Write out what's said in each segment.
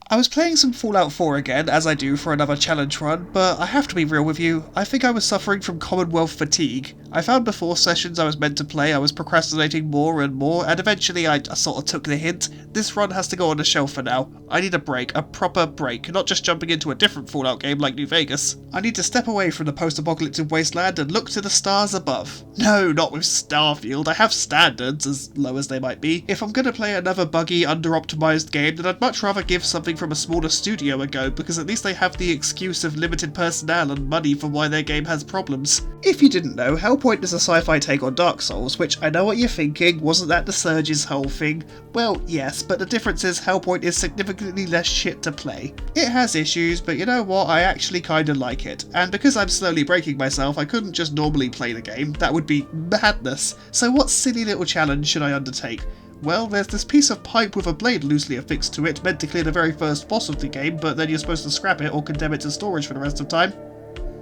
I was playing some Fallout 4 again, as I do for another challenge run, but I have to be real with you, I think I was suffering from Commonwealth fatigue. I found before sessions I was meant to play I was procrastinating more and more, and eventually I sort of took the hint. This run has to go on the shelf for now. I need a break, a proper break, not just jumping into a different Fallout game like New Vegas. I need to step away from the post-apocalyptic wasteland and look to the stars above. No, not with Starfield, I have standards, as low as they might be. If I'm gonna play another buggy, under-optimised game, then I'd much rather give something from a smaller studio a go, because at least they have the excuse of limited personnel and money for why their game has problems. If you didn't know, Hellpoint is a sci-fi take on Dark Souls, which I know what you're thinking, wasn't that the Surge's whole thing? Well, yes, but the difference is Hellpoint is significantly less shit to play. It has issues, but you know what, I actually kinda like it, and because I'm slowly breaking myself, I couldn't just normally play the game, that would be madness. So what silly little challenge should I undertake? Well, there's this piece of pipe with a blade loosely affixed to it, meant to clear the very first boss of the game, but then you're supposed to scrap it or condemn it to storage for the rest of time.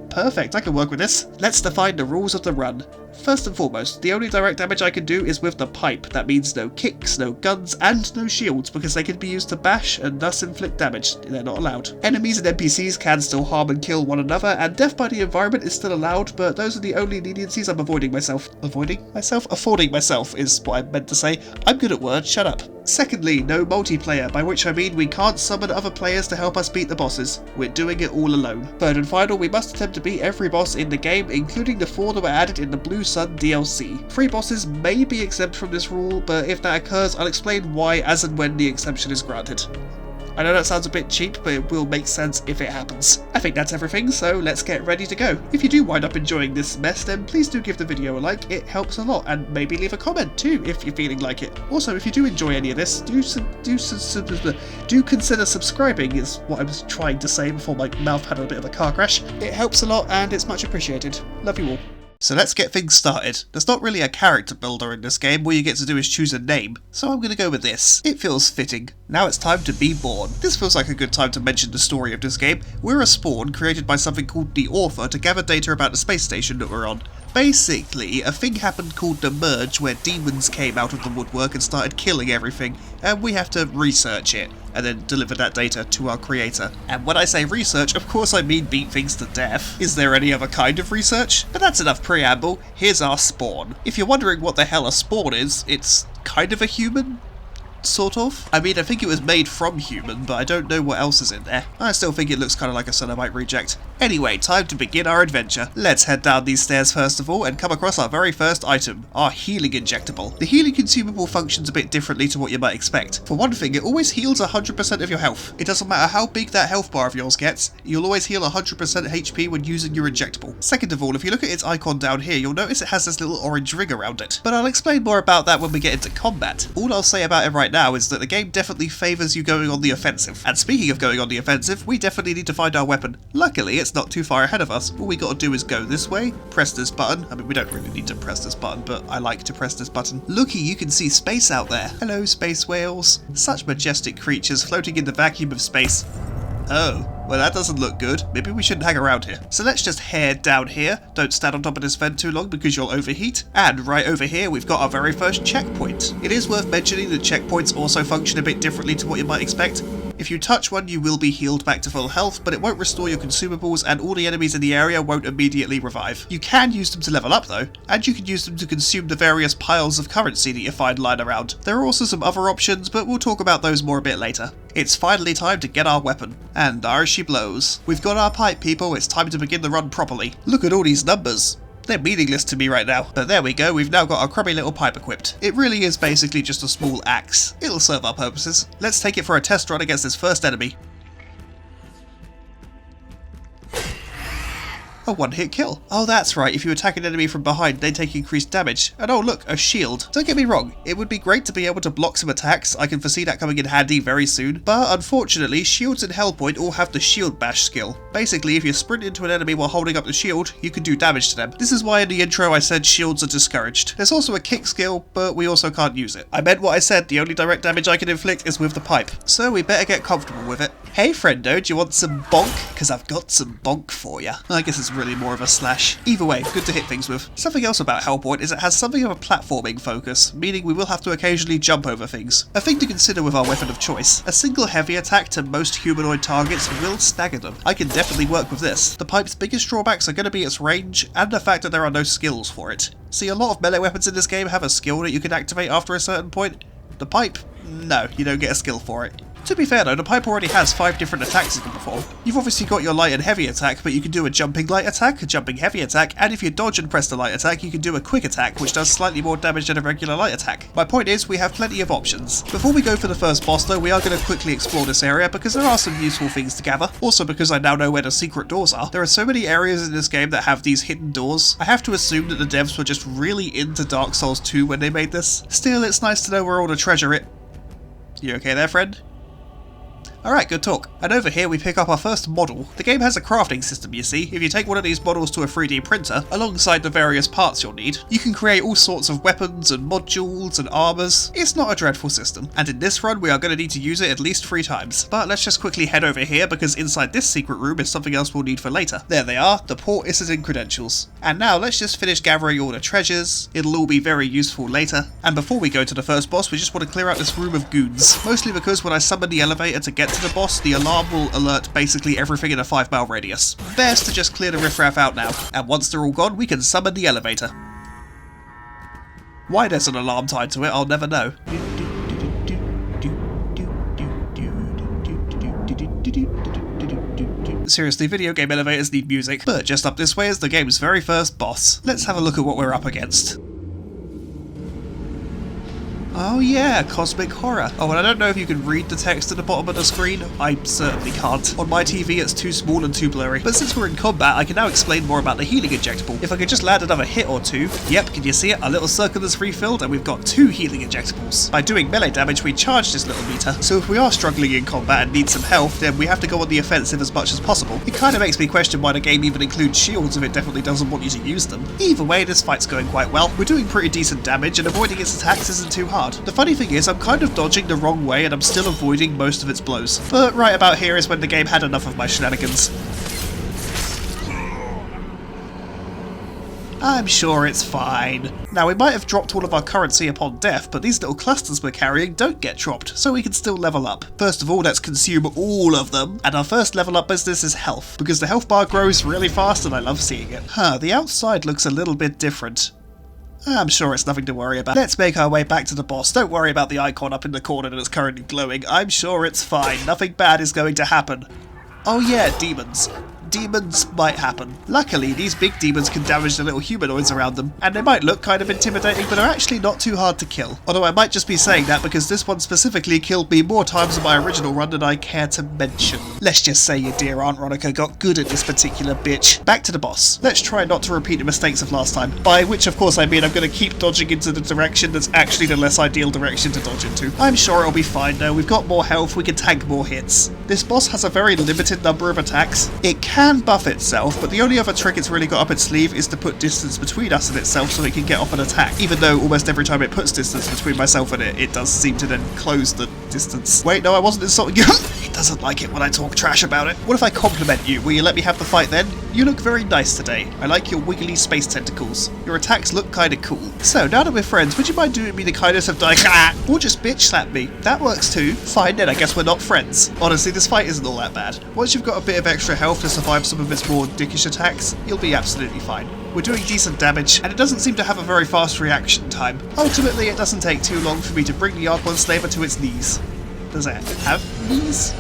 Perfect, I can work with this. Let's define the rules of the run. First and foremost, the only direct damage I can do is with the pipe. That means no kicks, no guns, and no shields, because they can be used to bash and thus inflict damage. They're not allowed. Enemies and NPCs can still harm and kill one another, and death by the environment is still allowed, but those are the only leniencies I'm avoiding myself. Avoiding myself? Affording myself is what I meant to say. I'm good at words, shut up. Secondly, no multiplayer, by which I mean we can't summon other players to help us beat the bosses. We're doing it all alone. Third and final, we must attempt to beat every boss in the game, including the 4 that were added in the Blue Sun DLC. 3 bosses may be exempt from this rule, but if that occurs, I'll explain why as and when the exemption is granted. I know that sounds a bit cheap, but it will make sense if it happens. I think that's everything, so let's get ready to go. If you do wind up enjoying this mess, then please do give the video a like, it helps a lot, and maybe leave a comment too if you're feeling like it. Also, if you do enjoy any of this, do consider subscribing, is what I was trying to say before my mouth had a bit of a car crash. It helps a lot and it's much appreciated. Love you all. So let's get things started. There's not really a character builder in this game, all you get to do is choose a name, so I'm gonna go with this. It feels fitting. Now it's time to be born. This feels like a good time to mention the story of this game. We're a spawn created by something called the Author to gather data about the space station that we're on. Basically, a thing happened called the Merge where demons came out of the woodwork and started killing everything, and we have to research it, and then deliver that data to our creator. And when I say research, of course I mean beat things to death. Is there any other kind of research? But that's enough preamble, here's our spawn. If you're wondering what the hell a spawn is, it's kind of a human? Sort of. I mean, I think it was made from human, but I don't know what else is in there. I still think it looks kind of like a Cenobite reject. Anyway, time to begin our adventure. Let's head down these stairs first of all and come across our very first item, our healing injectable. The healing consumable functions a bit differently to what you might expect. For one thing, it always heals 100% of your health. It doesn't matter how big that health bar of yours gets, you'll always heal 100% HP when using your injectable. Second of all, if you look at its icon down here, you'll notice it has this little orange ring around it. But I'll explain more about that when we get into combat. All I'll say about it right now is that the game definitely favours you going on the offensive. And speaking of going on the offensive, we definitely need to find our weapon. Luckily, it's not too far ahead of us. All we gotta do is go this way, press this button. I mean, we don't really need to press this button, but I like to press this button. Looky, you can see space out there. Hello, space whales. Such majestic creatures floating in the vacuum of space. Oh, well that doesn't look good. Maybe we shouldn't hang around here. So let's just head down here. Don't stand on top of this vent too long because you'll overheat. And right over here we've got our very first checkpoint. It is worth mentioning that checkpoints also function a bit differently to what you might expect. If you touch one, you will be healed back to full health, but it won't restore your consumables and all the enemies in the area won't immediately revive. You can use them to level up though, and you can use them to consume the various piles of currency that you find lying around. There are also some other options, but we'll talk about those more a bit later. It's finally time to get our weapon. And there she blows. We've got our pipe, people, it's time to begin the run properly. Look at all these numbers. They're meaningless to me right now. But there we go, we've now got our crummy little pipe equipped. It really is basically just a small axe. It'll serve our purposes. Let's take it for a test run against this first enemy. A one-hit kill. Oh, that's right, if you attack an enemy from behind, they take increased damage. And oh look, a shield. Don't get me wrong, it would be great to be able to block some attacks, I can foresee that coming in handy very soon, but unfortunately, shields in Hellpoint all have the shield bash skill. Basically, if you sprint into an enemy while holding up the shield, you can do damage to them. This is why in the intro I said shields are discouraged. There's also a kick skill, but we also can't use it. I meant what I said, the only direct damage I can inflict is with the pipe. So we better get comfortable with it. Hey friendo, do you want some bonk? Because I've got some bonk for ya. I guess it's really more of a slash. Either way, good to hit things with. Something else about Hellpoint is it has something of a platforming focus, meaning we will have to occasionally jump over things. A thing to consider with our weapon of choice. A single heavy attack to most humanoid targets will stagger them. I can definitely work with this. The pipe's biggest drawbacks are going to be its range, and the fact that there are no skills for it. See, a lot of melee weapons in this game have a skill that you can activate after a certain point. The pipe? No, you don't get a skill for it. To be fair though, the pipe already has 5 different attacks it can perform. You've obviously got your light and heavy attack, but you can do a jumping light attack, a jumping heavy attack, and if you dodge and press the light attack, you can do a quick attack, which does slightly more damage than a regular light attack. My point is, we have plenty of options. Before we go for the first boss though, we are going to quickly explore this area because there are some useful things to gather. Also because I now know where the secret doors are. There are so many areas in this game that have these hidden doors. I have to assume that the devs were just really into Dark Souls 2 when they made this. Still, it's nice to know where all the treasure is. You okay there, friend? Alright, good talk. And over here we pick up our first model. The game has a crafting system, you see. If you take one of these models to a 3D printer, alongside the various parts you'll need, you can create all sorts of weapons and modules and armors. It's not a dreadful system, and in this run we are going to need to use it at least 3 times. But let's just quickly head over here because inside this secret room is something else we'll need for later. There they are, the port Issetin credentials. And now let's just finish gathering all the treasures. It'll all be very useful later. And before we go to the first boss, we just want to clear out this room of goons. Mostly because when I summon the elevator to get to the boss, the alarm will alert basically everything in a 5-mile radius. Best to just clear the riffraff out now, and once they're all gone, we can summon the elevator. Why there's an alarm tied to it, I'll never know. Seriously, video game elevators need music. But just up this way is the game's very first boss. Let's have a look at what we're up against. Oh yeah, Cosmic Horror. Oh, and I don't know if you can read the text at the bottom of the screen. I certainly can't. On my TV it's too small and too blurry. But since we're in combat, I can now explain more about the healing injectable. If I could just land another hit or two. Yep, can you see it? Our little circle is refilled and we've got 2 healing injectables. By doing melee damage, we charge this little meter. So if we are struggling in combat and need some health, then we have to go on the offensive as much as possible. It kind of makes me question why the game even includes shields if it definitely doesn't want you to use them. Either way, this fight's going quite well. We're doing pretty decent damage and avoiding its attacks isn't too hard. The funny thing is, I'm kind of dodging the wrong way and I'm still avoiding most of its blows. But right about here is when the game had enough of my shenanigans. I'm sure it's fine. Now, we might have dropped all of our currency upon death, but these little clusters we're carrying don't get dropped, so we can still level up. First of all, let's consume all of them, and our first level up business is health, because the health bar grows really fast and I love seeing it. The outside looks a little bit different. I'm sure it's nothing to worry about. Let's make our way back to the boss. Don't worry about the icon up in the corner that's currently glowing. I'm sure it's fine. Nothing bad is going to happen. Oh yeah, demons. Demons might happen. Luckily, these big demons can damage the little humanoids around them, and they might look kind of intimidating, but are actually not too hard to kill. Although I might just be saying that because this one specifically killed me more times in my original run than I care to mention. Let's just say your dear Aunt Ronica got good at this particular bitch. Back to the boss. Let's try not to repeat the mistakes of last time, by which of course I mean I'm going to keep dodging into the direction that's actually the less ideal direction to dodge into. I'm sure it'll be fine though, we've got more health, we can tank more hits. This boss has a very limited number of attacks. It can buff itself, but the only other trick it's really got up its sleeve is to put distance between us and itself so it can get off an attack, even though almost every time it puts distance between myself and it does seem to then close the distance. Wait, no, I wasn't insulting you. It doesn't like it when I talk trash about it. What if I compliment you? Will you let me have the fight then? You look very nice today. I like your wiggly space tentacles. Your attacks look kinda cool. So, now that we're friends, would you mind doing me the kindness of dying, or just bitch slap me? That works too. Fine then, I guess we're not friends. Honestly, this fight isn't all that bad. Once you've got a bit of extra health to survive some of its more dickish attacks, you'll be absolutely fine. We're doing decent damage, and it doesn't seem to have a very fast reaction time. Ultimately, it doesn't take too long for me to bring the Archon Slaver to its knees. Does it have knees?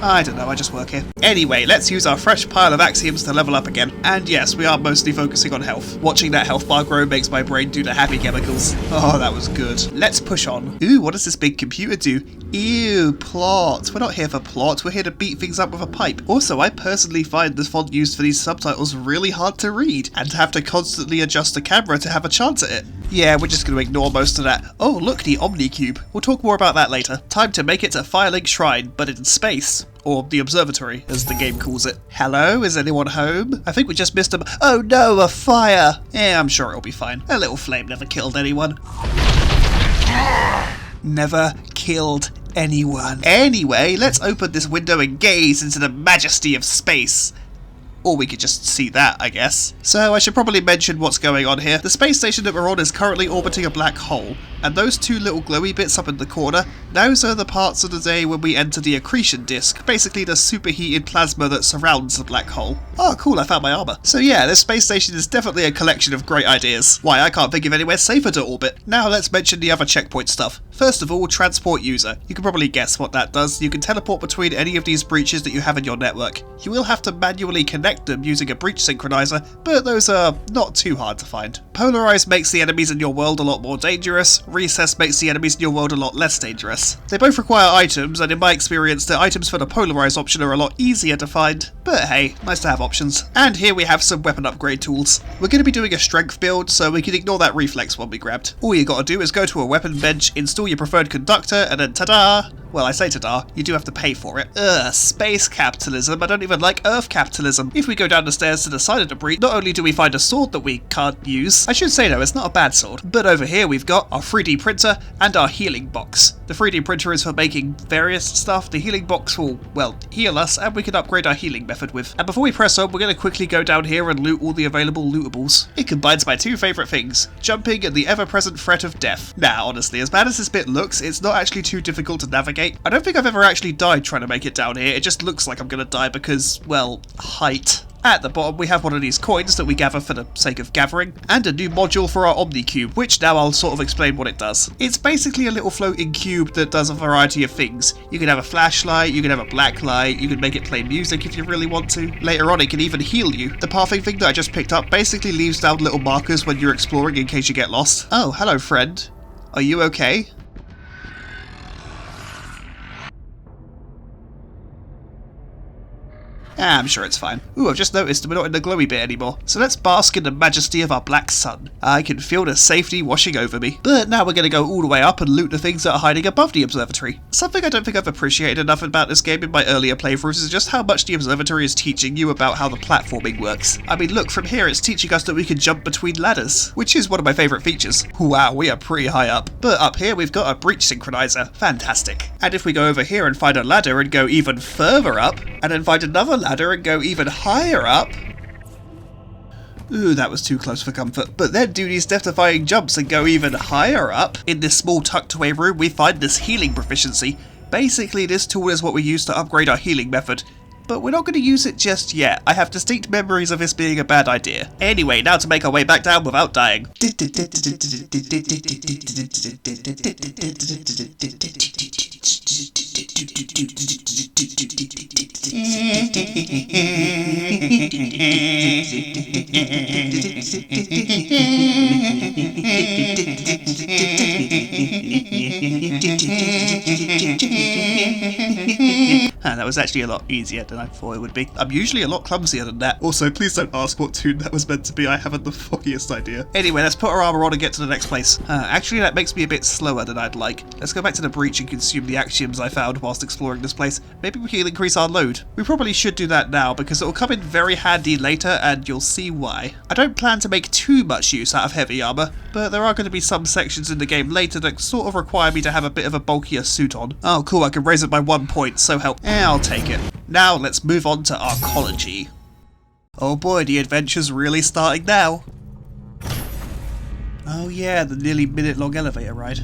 I don't know, I just work here. Anyway, let's use our fresh pile of axioms to level up again. And yes, we are mostly focusing on health. Watching that health bar grow makes my brain do the happy chemicals. Oh, that was good. Let's push on. Ooh, what does this big computer do? Ew, plot. We're not here for plot, we're here to beat things up with a pipe. Also, I personally find the font used for these subtitles really hard to read, and to have to constantly adjust the camera to have a chance at it. Yeah, we're just going to ignore most of that. Oh, look, the Omnicube. We'll talk more about that later. Time to make it to Firelink Shrine, but in space. Or the Observatory, as the game calls it. Hello, is anyone home? I think we just missed a... Oh no, a fire! Yeah, I'm sure it'll be fine. A little flame never killed anyone. Never killed anyone. Anyway, let's open this window and gaze into the majesty of space. Or we could just see that, I guess. So I should probably mention what's going on here. The space station that we're on is currently orbiting a black hole, and those two little glowy bits up in the corner, those are the parts of the day when we enter the accretion disk, basically the superheated plasma that surrounds the black hole. Oh cool, I found my armor. So yeah, this space station is definitely a collection of great ideas. Why, I can't think of anywhere safer to orbit. Now let's mention the other checkpoint stuff. First of all, transport user. You can probably guess what that does. You can teleport between any of these breaches that you have in your network. You will have to manually connect them using a breach synchronizer, but those are not too hard to find. Polarize makes the enemies in your world a lot more dangerous. Recess makes the enemies in your world a lot less dangerous. They both require items, and in my experience the items for the polarize option are a lot easier to find, but hey, nice to have options. And here we have some weapon upgrade tools. We're going to be doing a strength build, so we can ignore that reflex one we grabbed. All you gotta do is go to a weapon bench, install your preferred conductor, and then ta-da! Well, I say ta-da, you do have to pay for it. Space capitalism. I don't even like Earth capitalism. If we go down the stairs to the side of the breach, not only do we find a sword that we can't use, I should say though, it's not a bad sword, but over here we've got our 3D printer and our healing box. The 3D printer is for making various stuff, the healing box will, well, heal us, and we can upgrade our healing method with. And before we press on, we're going to quickly go down here and loot all the available lootables. It combines my two favourite things, jumping and the ever-present threat of death. Now, honestly, as bad as this bit looks, it's not actually too difficult to navigate. I don't think I've ever actually died trying to make it down here, it just looks like I'm going to die because, well, height. At the bottom we have one of these coins that we gather for the sake of gathering, and a new module for our Omnicube, which now I'll sort of explain what it does. It's basically a little floating cube that does a variety of things. You can have a flashlight, you can have a black light, you can make it play music if you really want to. Later on it can even heal you. The pathing thing that I just picked up basically leaves down little markers when you're exploring in case you get lost. Oh, hello friend. Are you okay? I'm sure it's fine. Ooh, I've just noticed we're not in the glowy bit anymore. So let's bask in the majesty of our black sun. I can feel the safety washing over me. But now we're going to go all the way up and loot the things that are hiding above the observatory. Something I don't think I've appreciated enough about this game in my earlier playthroughs is just how much the observatory is teaching you about how the platforming works. I mean, look, from here it's teaching us that we can jump between ladders, which is one of my favourite features. Wow, we are pretty high up. But up here we've got a breach synchronizer. Fantastic. And if we go over here and find a ladder and go even further up, and then find another ladder and go even higher up. Ooh, that was too close for comfort. But then do these death-defying jumps and go even higher up. In this small tucked away room we find this healing proficiency. Basically this tool is what we use to upgrade our healing method. But we're not going to use it just yet. I have distinct memories of this being a bad idea. Anyway, now to make our way back down without dying. That was actually a lot easier than I thought it would be. I'm usually a lot clumsier than that. Also, please don't ask what tune that was meant to be. I haven't the foggiest idea. Anyway, let's put our armor on and get to the next place. Actually, that makes me a bit slower than I'd like. Let's go back to the breach and consume the axioms I found whilst exploring this place. Maybe we can increase our load. We probably should do that now because it will come in very handy later and you'll see why. I don't plan to make too much use out of heavy armor, but there are going to be some sections in the game later that sort of require me to have a bit of a bulkier suit on. Oh cool, I can raise it by 1 point, so help. I'll take it. Now let's move on to archaeology. Oh boy, the adventure's really starting now. Oh yeah, the nearly minute-long elevator ride.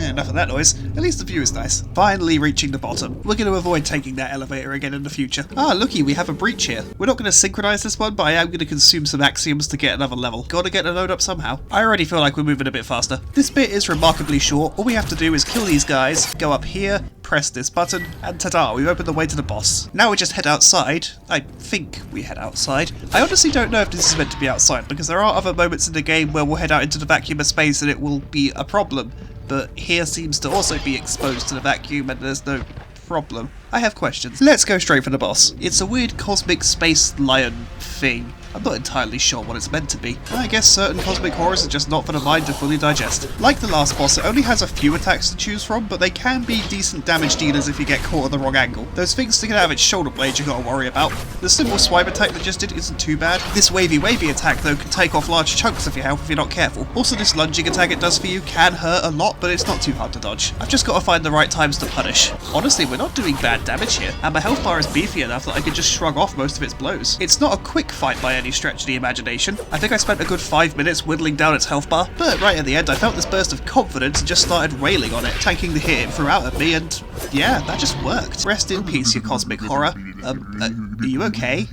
Enough of that noise. At least the view is nice. Finally reaching the bottom. We're going to avoid taking that elevator again in the future. Ah, looky, we have a breach here. We're not going to synchronize this one, but I am going to consume some axioms to get another level. Gotta get the load up somehow. I already feel like we're moving a bit faster. This bit is remarkably short. All we have to do is kill these guys, go up here, press this button, and ta-da, we've opened the way to the boss. Now we just head outside. I think we head outside. I honestly don't know if this is meant to be outside, because there are other moments in the game where we'll head out into the vacuum of space and it will be a problem. But here seems to also be exposed to the vacuum and there's no problem. I have questions. Let's go straight for the boss. It's a weird cosmic space lion thing. I'm not entirely sure what it's meant to be. I guess certain cosmic horrors are just not for the mind to fully digest. Like the last boss, it only has a few attacks to choose from, but they can be decent damage dealers if you get caught at the wrong angle. Those things sticking out of its shoulder blades you gotta worry about. The simple swipe attack that just did isn't too bad. This wavy attack though can take off large chunks of your health if you're not careful. Also, this lunging attack it does for you can hurt a lot, but it's not too hard to dodge. I've just got to find the right times to punish. Honestly, we're not doing bad damage here, and my health bar is beefy enough that I can just shrug off most of its blows. It's not a quick fight by any stretch of the imagination. I think I spent a good 5 minutes whittling down its health bar, but right at the end I felt this burst of confidence and just started railing on it, tanking the hit it threw out at me, and yeah, that just worked. Rest in peace, you cosmic horror. Are you okay?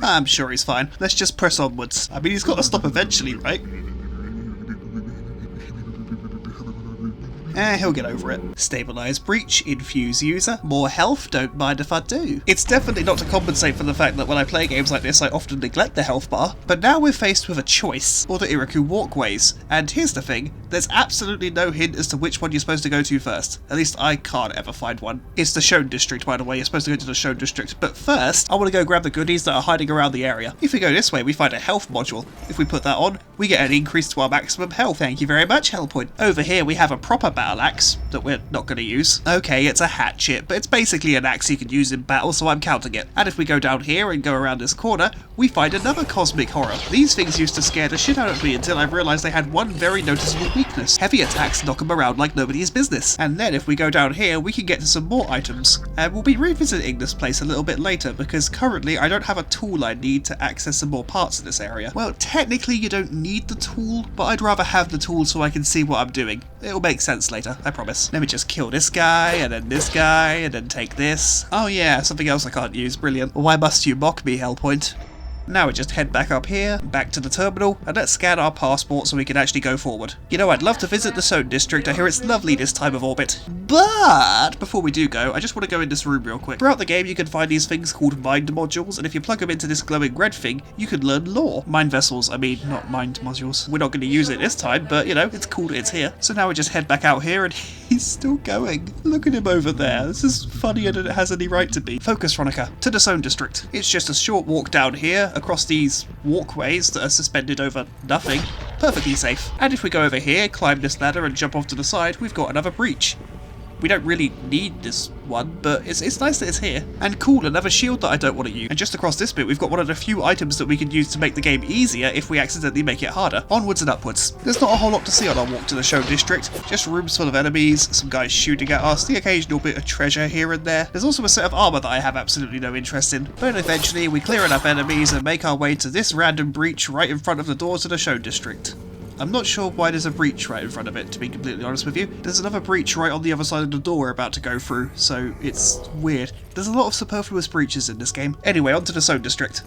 I'm sure he's fine. Let's just press onwards. I mean, he's got to stop eventually, right? He'll get over it. Stabilize breach, infuse user, more health, don't mind if I do. It's definitely not to compensate for the fact that when I play games like this I often neglect the health bar, but now we're faced with a choice, or the Iraku walkways, and here's the thing, there's absolutely no hint as to which one you're supposed to go to first. At least I can't ever find one. It's the Shown District, by the way, you're supposed to go to the Shown District, but first I want to go grab the goodies that are hiding around the area. If we go this way we find a health module. If we put that on, we get an increase to our maximum health. Thank you very much, Hellpoint. Over here we have a proper battle axe that we're not going to use. Okay, it's a hatchet, but it's basically an axe you can use in battle, so I'm counting it. And if we go down here and go around this corner, we find another cosmic horror. These things used to scare the shit out of me until I realised they had one very noticeable weakness. Heavy attacks knock them around like nobody's business. And then if we go down here, we can get to some more items. And we'll be revisiting this place a little bit later, because currently I don't have a tool I need to access some more parts of this area. Well, technically you don't need the tool, but I'd rather have the tool so I can see what I'm doing. It'll make sense later, I promise. Let me just kill this guy, and then take this. Oh yeah, something else I can't use, brilliant. Why must you mock me, Hellpoint? Now we just head back up here, back to the terminal, and let's scan our passport so we can actually go forward. You know, I'd love to visit the Shown District, I hear it's lovely this time of orbit. But before we do go, I just want to go in this room real quick. Throughout the game you can find these things called mind modules, and if you plug them into this glowing red thing, you can learn lore. Mind vessels, I mean, not mind modules. We're not going to use it this time, but you know, it's cool that it's here. So now we just head back out here, and he's still going. Look at him over there. This is funnier than it has any right to be. Focus, Ronica, to the Shown District. It's just a short walk down here, across these walkways that are suspended over nothing. Perfectly safe. And if we go over here, climb this ladder and jump off to the side, we've got another breach. We don't really need this one, but it's nice that it's here. And cool, another shield that I don't want to use. And just across this bit, we've got one of the few items that we can use to make the game easier if we accidentally make it harder. Onwards and upwards. There's not a whole lot to see on our walk to the Shown District. Just rooms full of enemies, some guys shooting at us, the occasional bit of treasure here and there. There's also a set of armor that I have absolutely no interest in. But eventually, we clear enough enemies and make our way to this random breach right in front of the door to the Shown District. I'm not sure why there's a breach right in front of it, to be completely honest with you. There's another breach right on the other side of the door we're about to go through, so it's weird. There's a lot of superfluous breaches in this game. Anyway, on to the Shown District.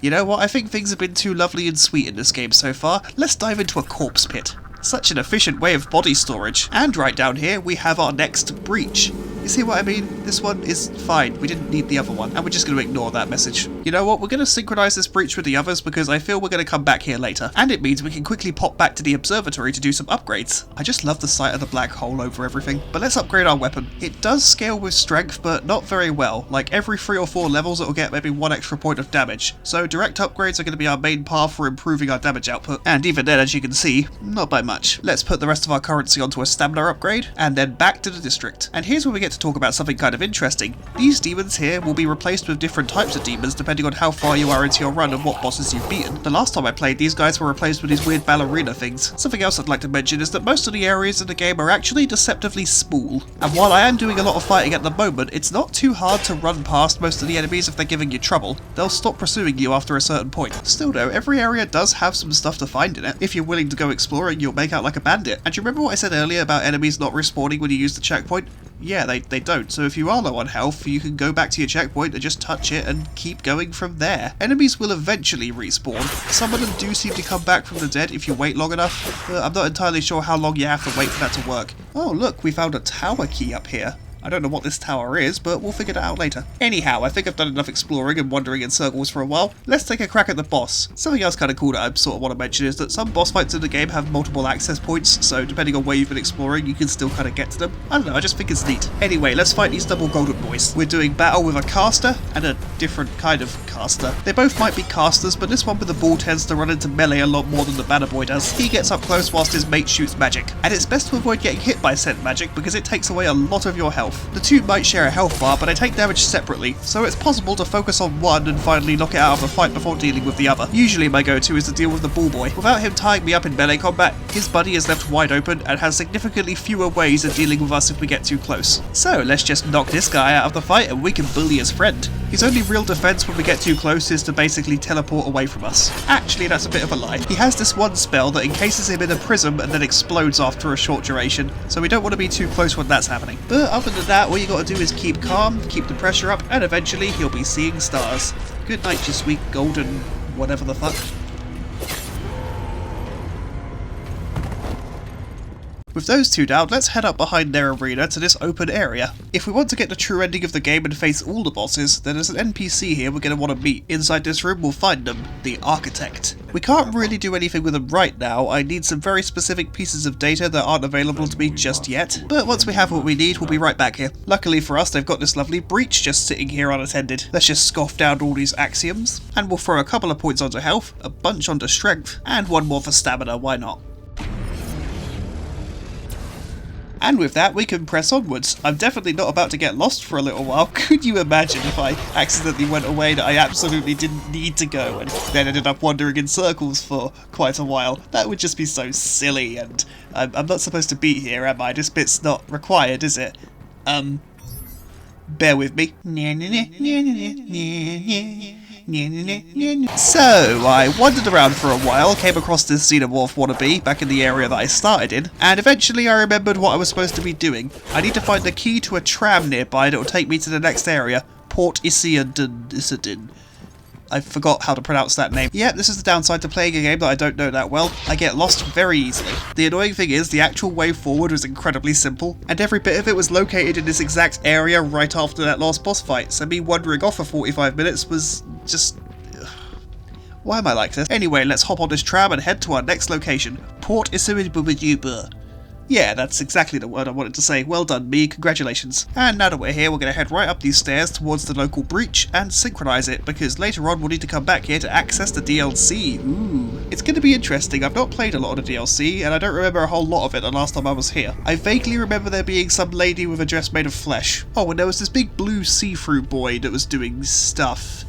You know what, I think things have been too lovely and sweet in this game so far. Let's dive into a corpse pit. Such an efficient way of body storage. And right down here, we have our next breach. You see what I mean? This one is fine. We didn't need the other one. And we're just going to ignore that message. You know what? We're going to synchronize this breach with the others because I feel we're going to come back here later. And it means we can quickly pop back to the Observatory to do some upgrades. I just love the sight of the black hole over everything. But let's upgrade our weapon. It does scale with strength, but not very well. Like every 3 or 4 levels, it will get maybe 1 extra point of damage. So direct upgrades are going to be our main path for improving our damage output. And even then, as you can see, not by much. Let's put the rest of our currency onto a stamina upgrade, and then back to the district. And here's where we get to talk about something kind of interesting. These demons here will be replaced with different types of demons depending on how far you are into your run and what bosses you've beaten. The last time I played, these guys were replaced with these weird ballerina things. Something else I'd like to mention is that most of the areas in the game are actually deceptively small. And while I am doing a lot of fighting at the moment, it's not too hard to run past most of the enemies if they're giving you trouble. They'll stop pursuing you after a certain point. Still though, every area does have some stuff to find in it. If you're willing to go exploring, you'll make out like a bandit. And do you remember what I said earlier about enemies not respawning when you use the checkpoint? Yeah, they don't, so if you are low on health, you can go back to your checkpoint and just touch it and keep going from there. Enemies will eventually respawn. Some of them do seem to come back from the dead if you wait long enough, but I'm not entirely sure how long you have to wait for that to work. Oh look, we found a tower key up here. I don't know what this tower is, but we'll figure that out later. Anyhow, I think I've done enough exploring and wandering in circles for a while. Let's take a crack at the boss. Something else kind of cool that I sort of want to mention is that some boss fights in the game have multiple access points, so depending on where you've been exploring, you can still kind of get to them. I don't know, I just think it's neat. Anyway, let's fight these double golden boys. We're doing battle with a caster and a different kind of caster. They both might be casters, but this one with the ball tends to run into melee a lot more than the banner boy does. He gets up close whilst his mate shoots magic, and it's best to avoid getting hit by scent magic because it takes away a lot of your health. The two might share a health bar, but they take damage separately, so it's possible to focus on one and finally knock it out of the fight before dealing with the other. Usually my go-to is to deal with the ball boy. Without him tying me up in melee combat, his buddy is left wide open and has significantly fewer ways of dealing with us if we get too close. So let's just knock this guy out of the fight and we can bully his friend. His only real defense when we get too close is to basically teleport away from us. Actually, that's a bit of a lie. He has this one spell that encases him in a prism and then explodes after a short duration, so we don't want to be too close when that's happening. But other than that, all you gotta do is keep calm, keep the pressure up, and eventually he'll be seeing stars. Good night, you sweet golden whatever the fuck. With those two down, let's head up behind their arena to this open area. If we want to get the true ending of the game and face all the bosses, then there's an NPC here we're going to want to meet. Inside this room we'll find them, the Architect. We can't really do anything with them right now. I need some very specific pieces of data that aren't available to me just yet, but once we have what we need, we'll be right back here. Luckily for us, they've got this lovely breach just sitting here unattended. Let's just scoff down all these axioms, and we'll throw a couple of points onto health, a bunch onto strength, and one more for stamina, why not? And with that, we can press onwards. I'm definitely not about to get lost for a little while. Could you imagine if I accidentally went away that I absolutely didn't need to go and then ended up wandering in circles for quite a while? That would just be so silly, and I'm not supposed to be here, am I? This bit's not required, is it? Bear with me. So, I wandered around for a while, came across this Xenomorph wannabe back in the area that I started in, and eventually I remembered what I was supposed to be doing. I need to find the key to a tram nearby that will take me to the next area, Port Isidin. I forgot how to pronounce that name. Yep, this is the downside to playing a game that I don't know that well. I get lost very easily. The annoying thing is, the actual way forward was incredibly simple, and every bit of it was located in this exact area right after that last boss fight, so me wandering off for 45 minutes was just... Why am I like this? Anyway, let's hop on this tram and head to our next location, Port Isidin. Yeah, that's exactly the word I wanted to say. Well done, me. Congratulations. And now that we're here, we're going to head right up these stairs towards the local breach and synchronize it, because later on we'll need to come back here to access the DLC. Ooh. It's going to be interesting. I've not played a lot of the DLC, and I don't remember a whole lot of it the last time I was here. I vaguely remember there being some lady with a dress made of flesh. Oh, and there was this big blue see-through boy that was doing stuff.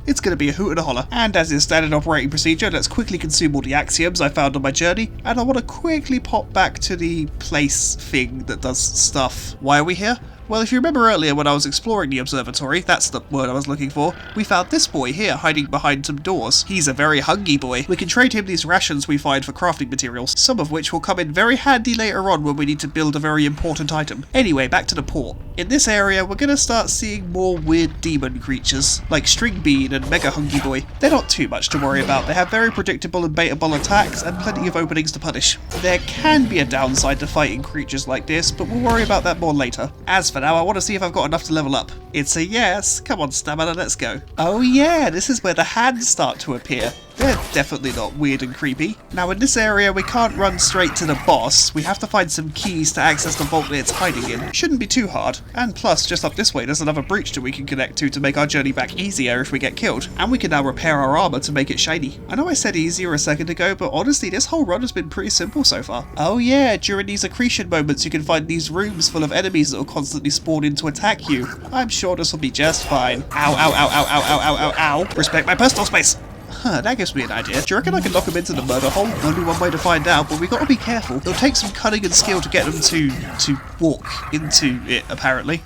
It's going to be a hoot and a holler. And as is standard operating procedure, let's quickly consume all the axioms I found on my journey, and I want to quickly pop back to the place thing that does stuff. Why are we here? Well, if you remember earlier when I was exploring the Observatory, that's the word I was looking for, we found this boy here hiding behind some doors. He's a very hungry boy. We can trade him these rations we find for crafting materials, some of which will come in very handy later on when we need to build a very important item. Anyway, back to the port. In this area, we're going to start seeing more weird demon creatures, like String Bean and Mega Hungry Boy. They're not too much to worry about. They have very predictable and baitable attacks and plenty of openings to punish. There can be a downside to fighting creatures like this, but we'll worry about that more later. As for now, I want to see if I've got enough to level up. It's a yes. Come on, stamina, let's go. Oh yeah, this is where the hands start to appear. They're definitely not weird and creepy. Now in this area we can't run straight to the boss, we have to find some keys to access the vault that it's hiding in. Shouldn't be too hard, and plus just up this way there's another breach that we can connect to make our journey back easier if we get killed. And we can now repair our armour to make it shiny. I know I said easier a second ago, but honestly this whole run has been pretty simple so far. Oh yeah, during these accretion moments you can find these rooms full of enemies that will constantly spawn in to attack you. I'm sure this will be just fine. Ow, ow, ow, ow, ow, ow, ow, ow, ow. Respect my personal space. Huh, that gives me an idea. Do you reckon I can knock them into the murder hole? Only one way to find out, but we've got to be careful. It'll take some cunning and skill to get them to walk into it, apparently.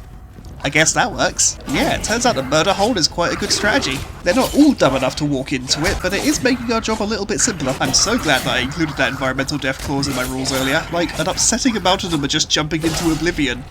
I guess that works. Yeah, it turns out the murder hole is quite a good strategy. They're not all dumb enough to walk into it, but it is making our job a little bit simpler. I'm so glad that I included that environmental death clause in my rules earlier. Like, an upsetting amount of them are just jumping into oblivion.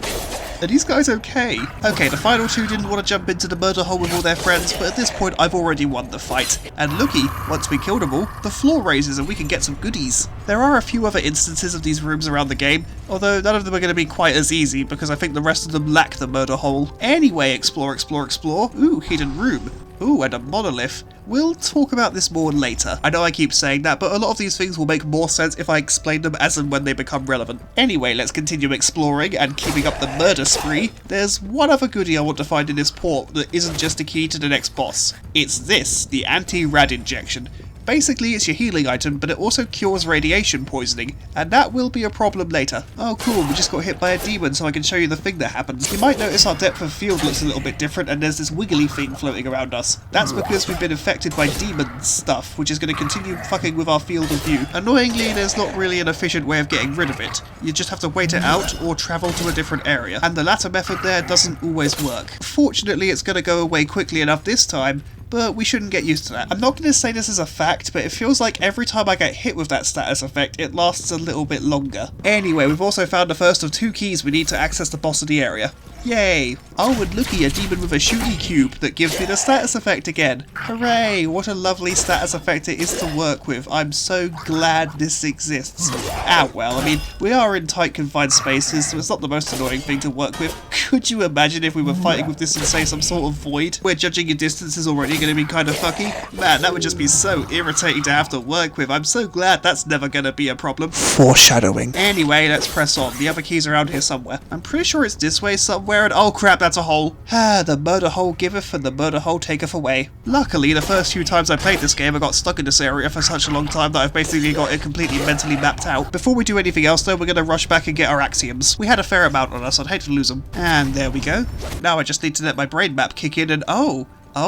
Are these guys okay? Okay, the final two didn't want to jump into the murder hole with all their friends, but at this point I've already won the fight. And looky, once we kill them all, the floor raises and we can get some goodies. There are a few other instances of these rooms around the game, although none of them are going to be quite as easy because I think the rest of them lack the murder hole. Anyway, explore, explore, explore. Ooh, hidden room. Ooh, and a monolith. We'll talk about this more later. I know I keep saying that, but a lot of these things will make more sense if I explain them as and when they become relevant. Anyway, let's continue exploring and keeping up the murder spree. There's one other goodie I want to find in this port that isn't just a key to the next boss. It's this, the anti-rad injection. Basically, it's your healing item, but it also cures radiation poisoning, and that will be a problem later. Oh cool, we just got hit by a demon, so I can show you the thing that happens. You might notice our depth of field looks a little bit different, and there's this wiggly thing floating around us. That's because we've been infected by demon stuff, which is going to continue fucking with our field of view. Annoyingly, there's not really an efficient way of getting rid of it. You just have to wait it out, or travel to a different area, and the latter method there doesn't always work. Fortunately, it's going to go away quickly enough this time, but we shouldn't get used to that. I'm not going to say this is a fact, but it feels like every time I get hit with that status effect, it lasts a little bit longer. Anyway, we've also found the first of 2 keys we need to access the boss of the area. Yay! Oh, and looky, a demon with a shooty cube that gives me the status effect again. Hooray! What a lovely status effect it is to work with. I'm so glad this exists. Ah, well, I mean, we are in tight confined spaces, so it's not the most annoying thing to work with. Could you imagine if we were fighting with this in, say, some sort of void, where judging your distance is already going to be kind of fucky? Man, that would just be so irritating to have to work with. I'm so glad that's never going to be a problem. Foreshadowing. Anyway, let's press on. The other key's around here somewhere. I'm pretty sure it's this way somewhere. And oh crap, that's a hole. Ah, the murder hole giveth and the murder hole taketh away. Luckily, the first few times I played this game I got stuck in this area for such a long time that I've basically got it completely mentally mapped out. Before we do anything else though, we're going to rush back and get our axioms. We had a fair amount on us, I'd hate to lose them. And there we go. Now I just need to let my brain map kick in and oh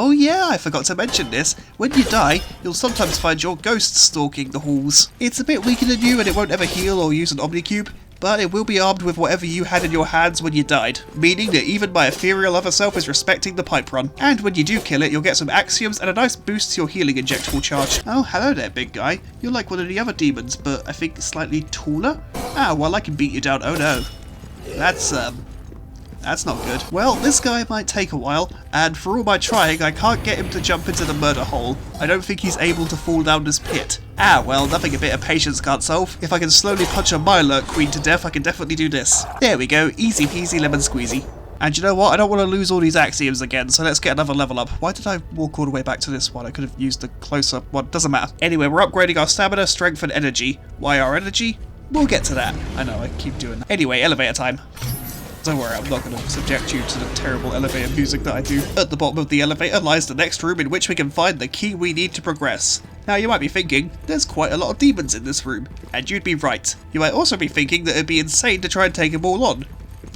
yeah, I forgot to mention this. When you die, you'll sometimes find your ghost stalking the halls. It's a bit weaker than you and it won't ever heal or use an Omnicube, but it will be armed with whatever you had in your hands when you died, meaning that even my ethereal other self is respecting the pipe run. And when you do kill it, you'll get some axioms and a nice boost to your healing injectable charge. Oh, hello there, big guy. You're like one of the other demons, but I think slightly taller? Ah, well, I can beat you down. Oh no. That's not good. Well, this guy might take a while, and for all my trying, I can't get him to jump into the murder hole. I don't think he's able to fall down this pit. Ah, well, nothing a bit of patience can't solve. If I can slowly punch a Mylurk Queen to death, I can definitely do this. There we go, easy peasy lemon squeezy. And you know what, I don't want to lose all these axioms again, so let's get another level up. Why did I walk all the way back to this one? I could have used the closer one, doesn't matter. Anyway, we're upgrading our stamina, strength, and energy. Why our energy? We'll get to that. I know, I keep doing that. Anyway, elevator time. Don't worry, I'm not going to subject you to the terrible elevator music that I do. At the bottom of the elevator lies the next room in which we can find the key we need to progress. Now you might be thinking, there's quite a lot of demons in this room, and you'd be right. You might also be thinking that it'd be insane to try and take them all on.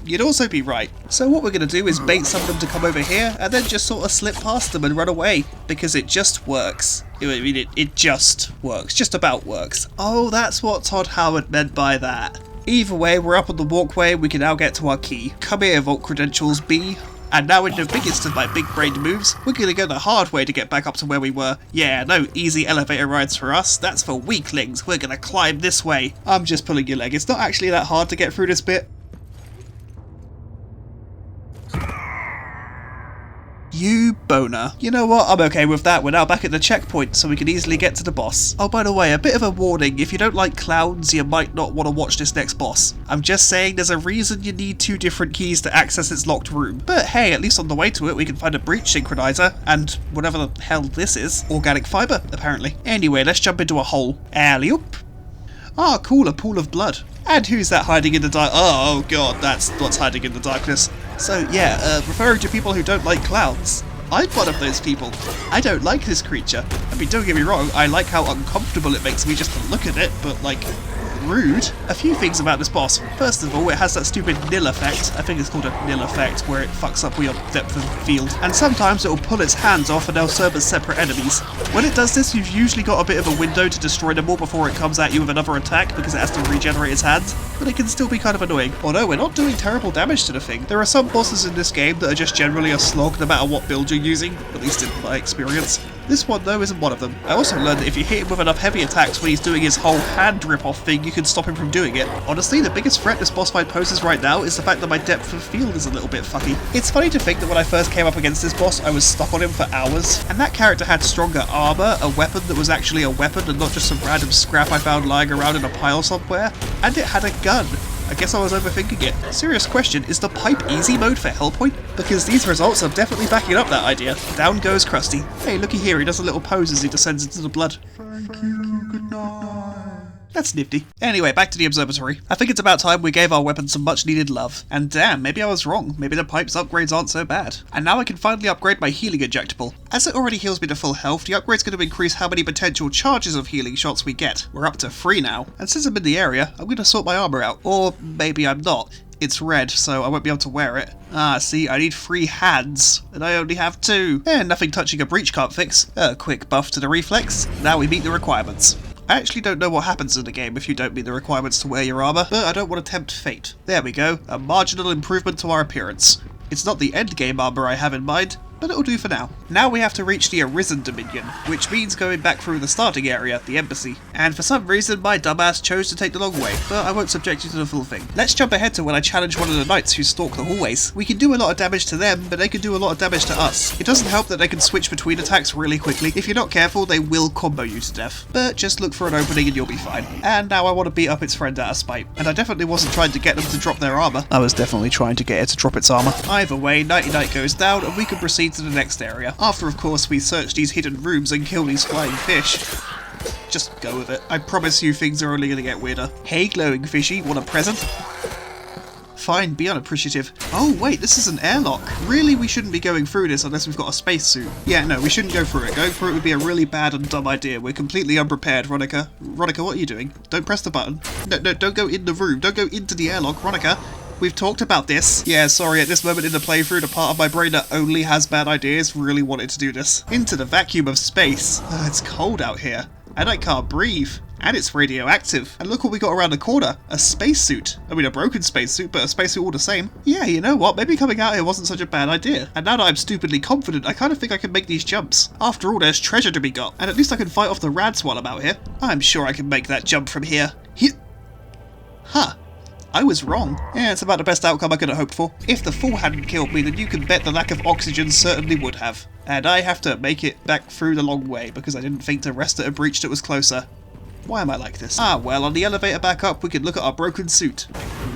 You'd also be right. So what we're going to do is bait some of them to come over here, and then just sort of slip past them and run away, because it just works. I mean, it just works. Just about works. Oh, that's what Todd Howard meant by that. Either way, we're up on the walkway, we can now get to our key. Come here, Vault Credentials B. And now in the biggest of my big-brained moves, we're gonna go the hard way to get back up to where we were. Yeah, no easy elevator rides for us, that's for weaklings, we're gonna climb this way. I'm just pulling your leg, it's not actually that hard to get through this bit. You boner. You know what, I'm okay with that, we're now back at the checkpoint so we can easily get to the boss. Oh, by the way, a bit of a warning, if you don't like clowns, you might not want to watch this next boss. I'm just saying there's a reason you need 2 different keys to access its locked room. But hey, at least on the way to it we can find a breach synchronizer, and whatever the hell this is. Organic fibre, apparently. Anyway, let's jump into a hole. Alley-oop. Ah, cool, a pool of blood. And who's that hiding in the dark? Oh god, that's what's hiding in the darkness. So yeah, referring to people who don't like clowns. I'm one of those people. I don't like this creature. I mean, don't get me wrong, I like how uncomfortable it makes me just to look at it, but like, rude. A few things about this boss. First of all, it has that stupid nil effect. I think it's called a nil effect, where it fucks up your depth of field. And sometimes it will pull its hands off and they'll serve as separate enemies. When it does this, you've usually got a bit of a window to destroy them all before it comes at you with another attack, because it has to regenerate its hands. But it can still be kind of annoying. Although we're not doing terrible damage to the thing. There are some bosses in this game that are just generally a slog no matter what build you're using, at least in my experience. This one though isn't one of them. I also learned that if you hit him with enough heavy attacks when he's doing his whole hand rip-off thing, you can stop him from doing it. Honestly, the biggest threat this boss fight poses right now is the fact that my depth of field is a little bit fucky. It's funny to think that when I first came up against this boss, I was stuck on him for hours, and that character had stronger armor, a weapon that was actually a weapon and not just some random scrap I found lying around in a pile somewhere, and it had a gun. I guess I was overthinking it. Serious question, is the pipe easy mode for Hellpoint? Because these results are definitely backing up that idea. Down goes Krusty. Hey, looky here, he does a little pose as he descends into the blood. Thank you, good night. That's nifty. Anyway, back to the observatory. I think it's about time we gave our weapon some much needed love. And damn, maybe I was wrong. Maybe the pipe's upgrades aren't so bad. And now I can finally upgrade my healing injectable. As it already heals me to full health, the upgrade's going to increase how many potential charges of healing shots we get. We're up to 3 now. And since I'm in the area, I'm going to sort my armor out. Or maybe I'm not. It's red, so I won't be able to wear it. Ah, see, I need 3 hands, and I only have 2. Nothing touching a breach can't fix. A quick buff to the reflex. Now we meet the requirements. I actually don't know what happens in the game if you don't meet the requirements to wear your armor, but I don't want to tempt fate. There we go, a marginal improvement to our appearance. It's not the end game armor I have in mind, but it'll do for now. Now we have to reach the Arisen Dominion, which means going back through the starting area, the embassy. And for some reason, my dumbass chose to take the long way, but I won't subject you to the full thing. Let's jump ahead to when I challenge one of the knights who stalk the hallways. We can do a lot of damage to them, but they can do a lot of damage to us. It doesn't help that they can switch between attacks really quickly. If you're not careful, they will combo you to death. But just look for an opening and you'll be fine. And now I want to beat up its friend out of spite. And I definitely wasn't trying to get them to drop their armor. I was definitely trying to get it to drop its armor. Either way, Nighty Night goes down, and we can proceed to the next area. After, of course, we search these hidden rooms and kill these flying fish. Just go with it. I promise you things are only going to get weirder. Hey, glowing fishy, want a present? Fine, be unappreciative. Oh wait, this is an airlock. Really, we shouldn't be going through this unless we've got a spacesuit. Yeah, no, we shouldn't go through it. Going through it would be a really bad and dumb idea. We're completely unprepared, Ronica. Ronica, what are you doing? Don't press the button. No, don't go in the room. Don't go into the airlock, Ronica. We've talked about this. Yeah, sorry, at this moment in the playthrough, the part of my brain that only has bad ideas really wanted to do this. Into the vacuum of space. It's cold out here, and I can't breathe. And it's radioactive. And look what we got around the corner. A spacesuit. I mean, a broken spacesuit, but a spacesuit all the same. Yeah, you know what? Maybe coming out here wasn't such a bad idea. And now that I'm stupidly confident, I kind of think I can make these jumps. After all, there's treasure to be got. And at least I can fight off the rads while I'm out here. I'm sure I can make that jump from here. Huh. I was wrong. Yeah, it's about the best outcome I could have hoped for. If the fall hadn't killed me, then you can bet the lack of oxygen certainly would have. And I have to make it back through the long way because I didn't think to rest at a breach that was closer. Why am I like this? Ah, well, on the elevator back up, we can look at our broken suit.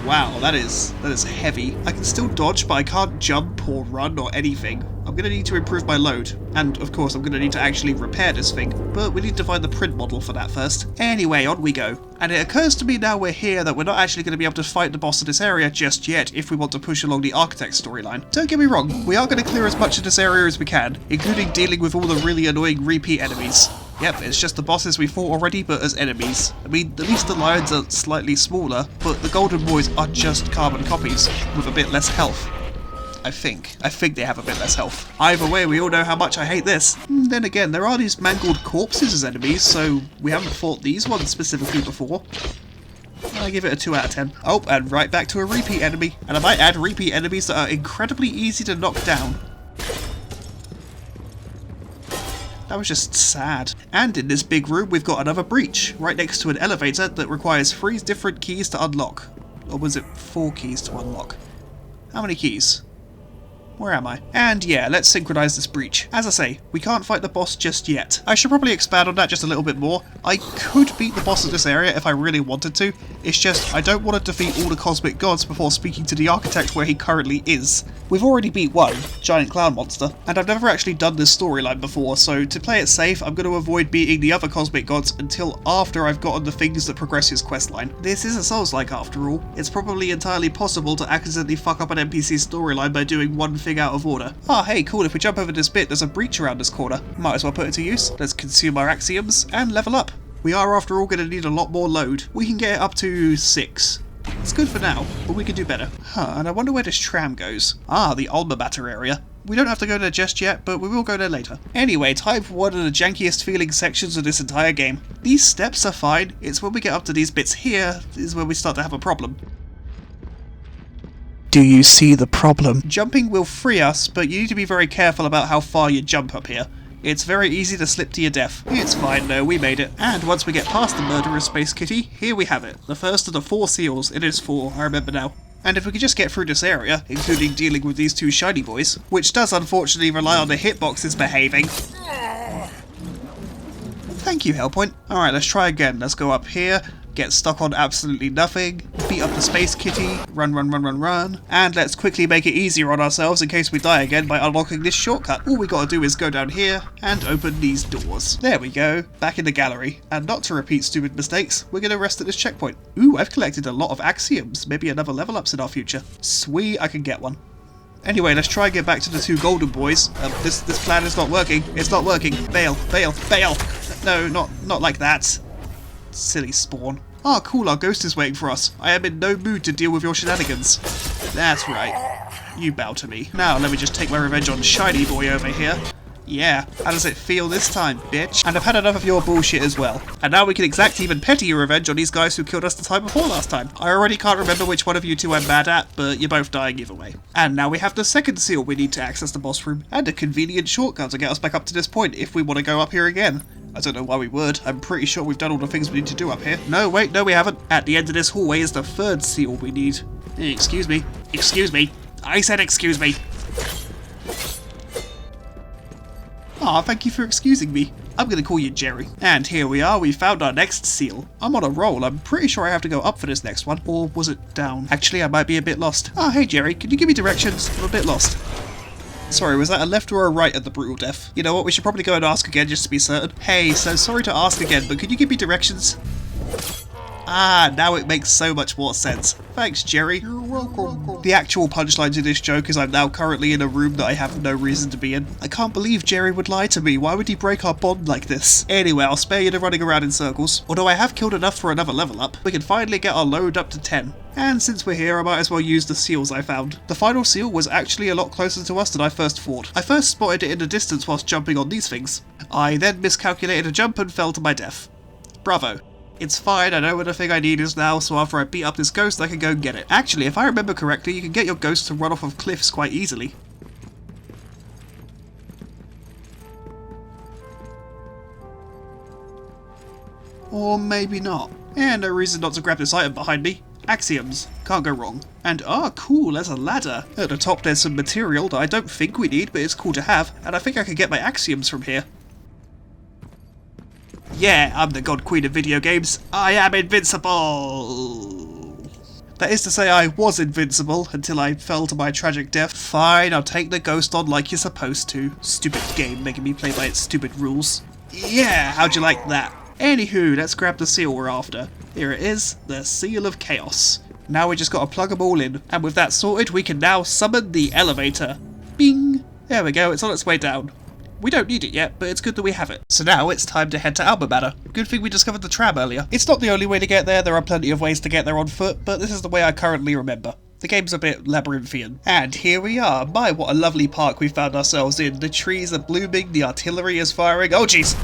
Wow, that is heavy. I can still dodge, but I can't jump or run or anything. I'm going to need to improve my load. And, of course, I'm going to need to actually repair this thing. But we need to find the print model for that first. Anyway, on we go. And it occurs to me now we're here that we're not actually going to be able to fight the boss of this area just yet if we want to push along the Architect storyline. Don't get me wrong, we are going to clear as much of this area as we can, including dealing with all the really annoying repeat enemies. Yep, it's just the bosses we fought already, but as enemies. I mean, at least the lions are slightly smaller, but the golden boys are just carbon copies, with a bit less health. I think they have a bit less health. Either way, we all know how much I hate this. Then again, there are these mangled corpses as enemies, so we haven't fought these ones specifically before. I give it a 2 out of 10. Oh, and right back to a repeat enemy. And I might add repeat enemies that are incredibly easy to knock down. That was just sad. And in this big room, we've got another breach, right next to an elevator that requires 3 different keys to unlock. Or was it 4 keys to unlock? How many keys? Where am I? And yeah, let's synchronize this breach. As I say, we can't fight the boss just yet. I should probably expand on that just a little bit more. I could beat the boss of this area if I really wanted to. It's just, I don't want to defeat all the cosmic gods before speaking to the architect where he currently is. We've already beat one, giant clown monster, and I've never actually done this storyline before, so to play it safe, I'm going to avoid beating the other cosmic gods until after I've gotten the things that progress his questline. This is a Souls-like after all. It's probably entirely possible to accidentally fuck up an NPC storyline by doing one thing out of order. Ah, hey, cool, if we jump over this bit, there's a breach around this corner. Might as well put it to use. Let's consume our axioms and level up. We are, after all, going to need a lot more load. We can get it up to 6. It's good for now, but we can do better. Huh, and I wonder where this tram goes. Ah, the alma mater area. We don't have to go there just yet, but we will go there later. Anyway, time for one of the jankiest feeling sections of this entire game. These steps are fine, it's when we get up to these bits here, is where we start to have a problem. Do you see the problem? Jumping will free us, but you need to be very careful about how far you jump up here. It's very easy to slip to your death. It's fine though, we made it. And once we get past the murderous space kitty, here we have it. The first of the 4 seals. It is 4, I remember now. And if we could just get through this area, including dealing with these 2 shiny boys, which does unfortunately rely on the hitboxes behaving. Thank you, Hellpoint. Alright, let's try again. Let's go up here, get stuck on absolutely nothing, beat up the space kitty, run, and let's quickly make it easier on ourselves in case we die again by unlocking this shortcut. All we gotta do is go down here and open these doors. There we go, back in the gallery. And not to repeat stupid mistakes, we're gonna rest at this checkpoint. Ooh, I've collected a lot of axioms. Maybe another level ups in our future. Sweet, I can get one. Anyway, let's try and get back to the 2 golden boys. This plan is not working. It's not working. Bail. No, not like that. Silly spawn. Ah, cool, our ghost is waiting for us. I am in no mood to deal with your shenanigans. That's right. You bow to me. Now, let me just take my revenge on Shiny Boy over here. Yeah, how does it feel this time, bitch? And I've had enough of your bullshit as well. And now we can exact even pettier revenge on these guys who killed us the time before last time. I already can't remember which one of you 2 I'm mad at, but you're both dying either way. And now we have the second seal we need to access the boss room, and a convenient shortcut to get us back up to this point if we want to go up here again. I don't know why we would. I'm pretty sure we've done all the things we need to do up here. No, wait, no we haven't. At the end of this hallway is the 3rd seal we need. Excuse me. Excuse me. I said excuse me. Aw, thank you for excusing me. I'm gonna call you Jerry. And here we are, we found our next seal. I'm on a roll, I'm pretty sure I have to go up for this next one. Or was it down? Actually, I might be a bit lost. Ah, hey Jerry, can you give me directions? I'm a bit lost. Sorry, was that a left or a right at the brutal death? You know what, we should probably go and ask again just to be certain. Hey, so sorry to ask again, but could you give me directions? Ah, now it makes so much more sense. Thanks, Jerry. You're welcome. The actual punchline to this joke is I'm now currently in a room that I have no reason to be in. I can't believe Jerry would lie to me. Why would he break our bond like this? Anyway, I'll spare you the running around in circles. Although I have killed enough for another level up, we can finally get our load up to 10. And since we're here, I might as well use the seals I found. The final seal was actually a lot closer to us than I first thought. I first spotted it in the distance whilst jumping on these things. I then miscalculated a jump and fell to my death. Bravo. It's fine, I know where the thing I need is now, so after I beat up this ghost I can go and get it. Actually, if I remember correctly, you can get your ghost to run off of cliffs quite easily. Or maybe not. And no reason not to grab this item behind me. Axioms. Can't go wrong. And cool, there's a ladder. At the top there's some material that I don't think we need, but it's cool to have, and I think I can get my axioms from here. Yeah, I'm the god queen of video games. I am invincible! That is to say, I was invincible until I fell to my tragic death. Fine, I'll take the ghost on like you're supposed to. Stupid game making me play by its stupid rules. Yeah, how'd you like that? Anywho, let's grab the seal we're after. Here it is, the Seal of Chaos. Now we just gotta plug them all in. And with that sorted, we can now summon the elevator. Bing! There we go, it's on its way down. We don't need it yet, but it's good that we have it. So now it's time to head to Alma Manor. Good thing we discovered the tram earlier. It's not the only way to get there are plenty of ways to get there on foot, but this is the way I currently remember. The game's a bit labyrinthian. And here we are. My, what a lovely park we found ourselves in. The trees are blooming, the artillery is firing. Oh jeez!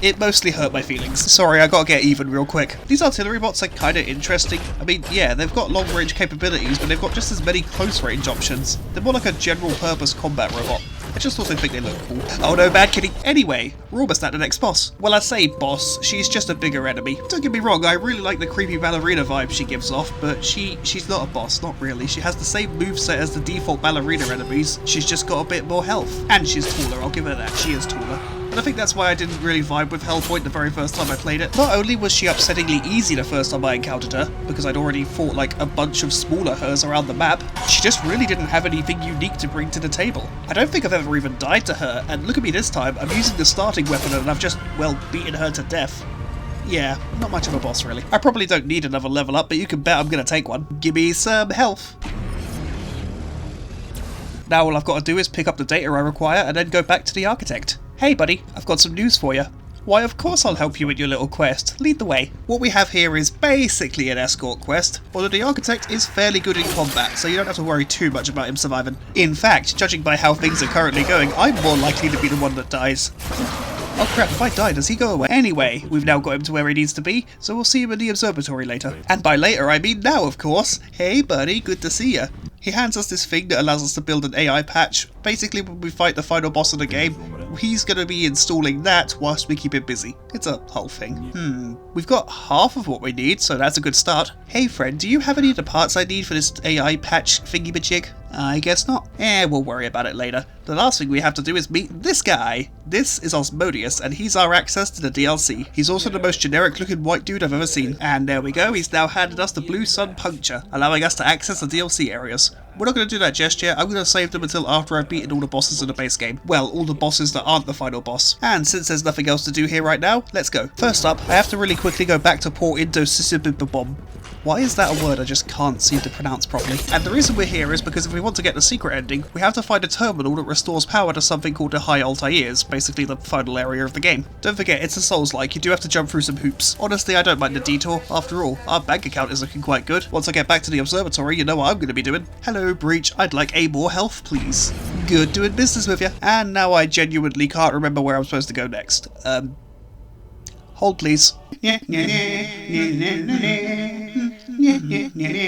It mostly hurt my feelings. Sorry, I gotta get even real quick. These artillery bots are kinda interesting. I mean, yeah, they've got long range capabilities, but they've got just as many close range options. They're more like a general purpose combat robot. I just also think they look cool. Oh no, bad kitty. Anyway, we're almost at the next boss. Well, I say boss, she's just a bigger enemy. Don't get me wrong, I really like the creepy ballerina vibe she gives off, but she's not a boss, not really. She has the same moveset as the default ballerina enemies, she's just got a bit more health. And she's taller, I'll give her that, she is taller. And I think that's why I didn't really vibe with Hellpoint the very first time I played it. Not only was she upsettingly easy the first time I encountered her, because I'd already fought like a bunch of smaller hers around the map, she just really didn't have anything unique to bring to the table. I don't think I've ever even died to her, and look at me this time, I'm using the starting weapon and I've just, well, beaten her to death. Yeah, not much of a boss really. I probably don't need another level up, but you can bet I'm gonna take one. Give me some health. Now all I've got to do is pick up the data I require and then go back to the architect. Hey buddy, I've got some news for you. Why of course I'll help you with your little quest. Lead the way. What we have here is basically an escort quest, although the architect is fairly good in combat, so you don't have to worry too much about him surviving. In fact, judging by how things are currently going, I'm more likely to be the one that dies. Oh crap, if I die, does he go away? Anyway, we've now got him to where he needs to be, so we'll see him in the observatory later. And by later, I mean now, of course. Hey buddy, good to see ya. He hands us this thing that allows us to build an AI patch. Basically, when we fight the final boss of the game, he's going to be installing that whilst we keep it busy. It's a whole thing. We've got half of what we need, so that's a good start. Hey friend, do you have any of the parts I need for this AI patch thingy-majig? I guess not. We'll worry about it later. The last thing we have to do is meet this guy. This is Osmodius, and he's our access to the DLC. He's also the most generic looking white dude I've ever seen. And there we go, he's now handed us the Blue Sun Puncture, allowing us to access the DLC areas. We're not going to do that just yet, I'm going to save them until after I've beaten all the bosses in the base game. Well, all the bosses that aren't the final boss. And since there's nothing else to do here right now, let's go. First up, I have to really quickly go back to Port Indosisibibabom. Why is that a word I just can't seem to pronounce properly? And the reason we're here is because if we want to get the secret ending, we have to find a terminal that restores power to something called the High Altairs, basically the final area of the game. Don't forget, it's a Souls-like, you do have to jump through some hoops. Honestly, I don't mind the detour. After all, our bank account is looking quite good. Once I get back to the observatory, you know what I'm going to be doing. Hello, Breach, I'd like a more health, please. Good doing business with you. And now I genuinely can't remember where I'm supposed to go next. Hold please.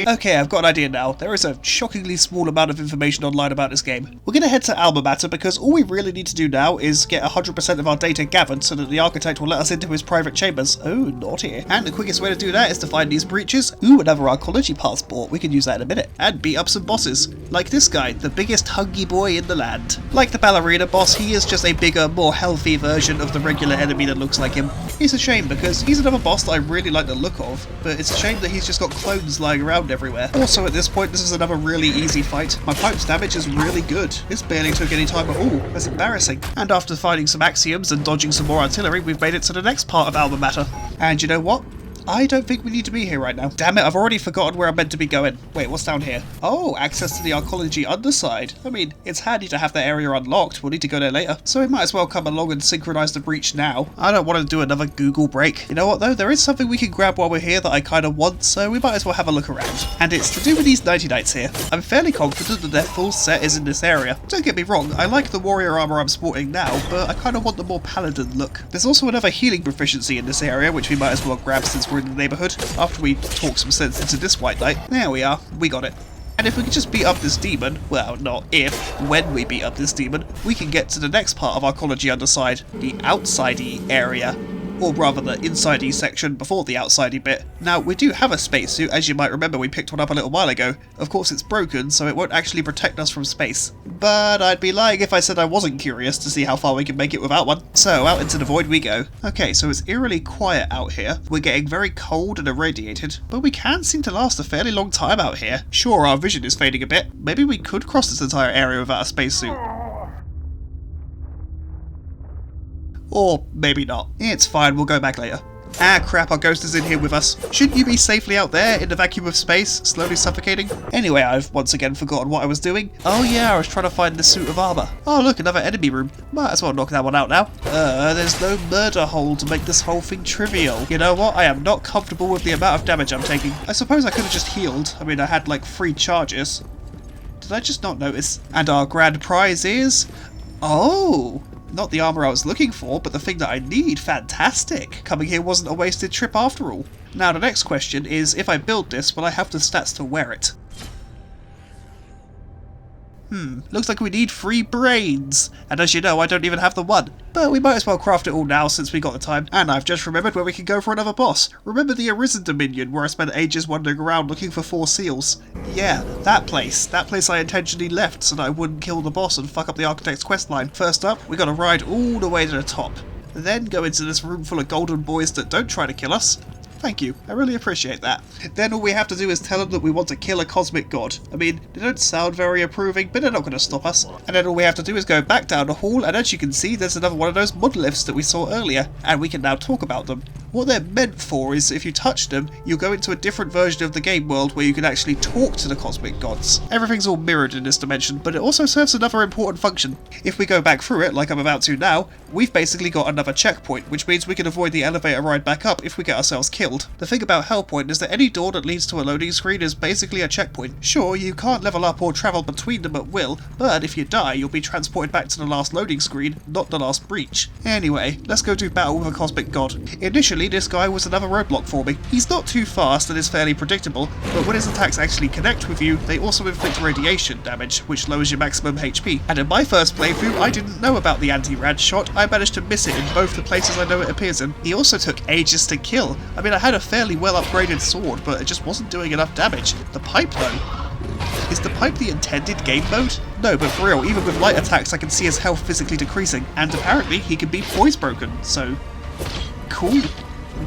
Okay, I've got an idea now. There is a shockingly small amount of information online about this game. We're going to head to Alma Mater because all we really need to do now is get 100% of our data gathered so that the architect will let us into his private chambers. Oh, naughty. And the quickest way to do that is to find these breaches. Ooh, another archaeology passport. We can use that in a minute. And beat up some bosses. Like this guy, the biggest hungry boy in the land. Like the ballerina boss, he is just a bigger, more healthy version of the regular enemy that looks like him. It's a shame because he's another boss that I really like the look of, but it's a shame that he's just got clones lying around everywhere. Also, at this point, this is another really easy fight. My pipe's damage is really good. This barely took any time at all. That's embarrassing. And after finding some axioms and dodging some more artillery, we've made it to the next part of Alma Mater. And you know what? I don't think we need to be here right now. Damn it, I've already forgotten where I'm meant to be going. Wait, what's down here? Oh, access to the archaeology underside. I mean, it's handy to have that area unlocked. We'll need to go there later. So we might as well come along and synchronize the breach now. I don't want to do another Google break. You know what though? There is something we can grab while we're here that I kind of want, so we might as well have a look around. And it's to do with these 90 Knights here. I'm fairly confident that their full set is in this area. Don't get me wrong, I like the warrior armor I'm sporting now, but I kind of want the more paladin look. There's also another healing proficiency in this area, which we might as well grab since we're in the neighborhood. After we talk some sense into this white knight. There we are, we got it. And if we could just beat up this demon, well, not if, when we beat up this demon, we can get to the next part of archaeology underside, the outsidey area. Or rather the insidey section before the outsidey bit. Now, we do have a spacesuit, as you might remember we picked one up a little while ago. Of course it's broken, so it won't actually protect us from space. But I'd be lying if I said I wasn't curious to see how far we can make it without one. So, out into the void we go. Okay, so it's eerily quiet out here. We're getting very cold and irradiated, but we can seem to last a fairly long time out here. Sure, our vision is fading a bit. Maybe we could cross this entire area without a spacesuit. Or maybe not. It's fine, we'll go back later. Ah crap, our ghost is in here with us. Shouldn't you be safely out there in the vacuum of space, slowly suffocating? Anyway, I've once again forgotten what I was doing. Oh yeah, I was trying to find this suit of armor. Oh look, another enemy room. Might as well knock that one out now. There's no murder hole to make this whole thing trivial. You know what, I am not comfortable with the amount of damage I'm taking. I suppose I could have just healed. I mean, I had like 3 charges. Did I just not notice? And our grand prize is... Oh! Not the armor I was looking for, but the thing that I need. Fantastic! Coming here wasn't a wasted trip after all. Now the next question is, if I build this, will I have the stats to wear it? Looks like we need 3 brains. And as you know, I don't even have the 1. But we might as well craft it all now since we got the time. And I've just remembered where we can go for another boss. Remember the Arisen Dominion where I spent ages wandering around looking for 4 seals? Yeah, that place. That place I intentionally left so that I wouldn't kill the boss and fuck up the Architect's questline. First up, we gotta ride all the way to the top. Then go into this room full of golden boys that don't try to kill us. Thank you, I really appreciate that. Then all we have to do is tell them that we want to kill a cosmic god. I mean, they don't sound very approving, but they're not going to stop us. And then all we have to do is go back down the hall, and as you can see, there's another one of those monoliths that we saw earlier, and we can now talk about them. What they're meant for is if you touch them, you'll go into a different version of the game world where you can actually talk to the cosmic gods. Everything's all mirrored in this dimension, but it also serves another important function. If we go back through it, like I'm about to now, we've basically got another checkpoint, which means we can avoid the elevator ride back up if we get ourselves killed. The thing about Hellpoint is that any door that leads to a loading screen is basically a checkpoint. Sure, you can't level up or travel between them at will, but if you die, you'll be transported back to the last loading screen, not the last breach. Anyway, let's go do battle with a cosmic god. Initially, this guy was another roadblock for me. He's not too fast and is fairly predictable, but when his attacks actually connect with you, they also inflict radiation damage, which lowers your maximum HP. And in my first playthrough, I didn't know about the anti-rad shot. I managed to miss it in both the places I know it appears in. He also took ages to kill. I mean, I had a fairly well upgraded sword, but it just wasn't doing enough damage. The pipe though. Is the pipe the intended game mode? No, but for real, even with light attacks I can see his health physically decreasing, and apparently he can be poise broken, so cool.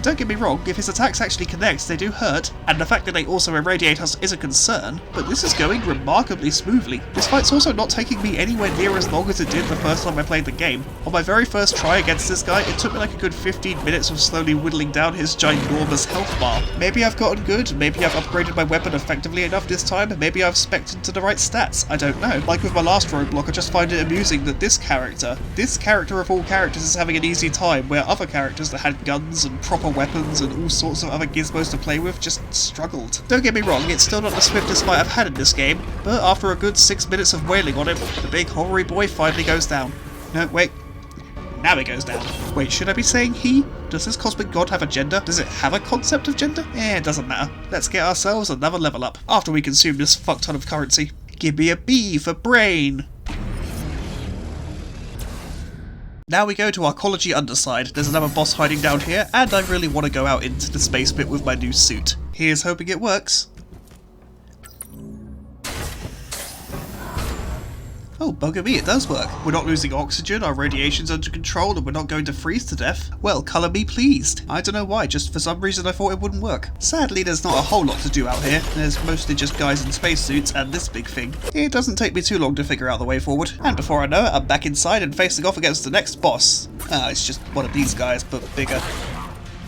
Don't get me wrong, if his attacks actually connect, they do hurt, and the fact that they also irradiate us is a concern, but this is going remarkably smoothly. This fight's also not taking me anywhere near as long as it did the first time I played the game. On my very first try against this guy, it took me like a good 15 minutes of slowly whittling down his ginormous health bar. Maybe I've gotten good, maybe I've upgraded my weapon effectively enough this time, maybe I've spec'd into the right stats, I don't know. Like with my last roadblock, I just find it amusing that this character of all characters is having an easy time, where other characters that had guns and proper weapons and all sorts of other gizmos to play with just struggled. Don't get me wrong, it's still not the swiftest fight I've had in this game, but after a good 6 minutes of wailing on him, the big horary boy finally goes down. No, wait. Now he goes down. Wait, should I be saying he? Does this cosmic god have a gender? Does it have a concept of gender? It doesn't matter. Let's get ourselves another level up, after we consume this fuck ton of currency. Give me a B for brain! Now we go to Arcology Underside. There's another boss hiding down here, and I really want to go out into the space bit with my new suit. Here's hoping it works. Oh, bugger me, it does work. We're not losing oxygen, our radiation's under control, and we're not going to freeze to death. Well, colour me pleased. I don't know why, just for some reason I thought it wouldn't work. Sadly, there's not a whole lot to do out here. There's mostly just guys in spacesuits and this big thing. It doesn't take me too long to figure out the way forward. And before I know it, I'm back inside and facing off against the next boss. It's just one of these guys, but bigger.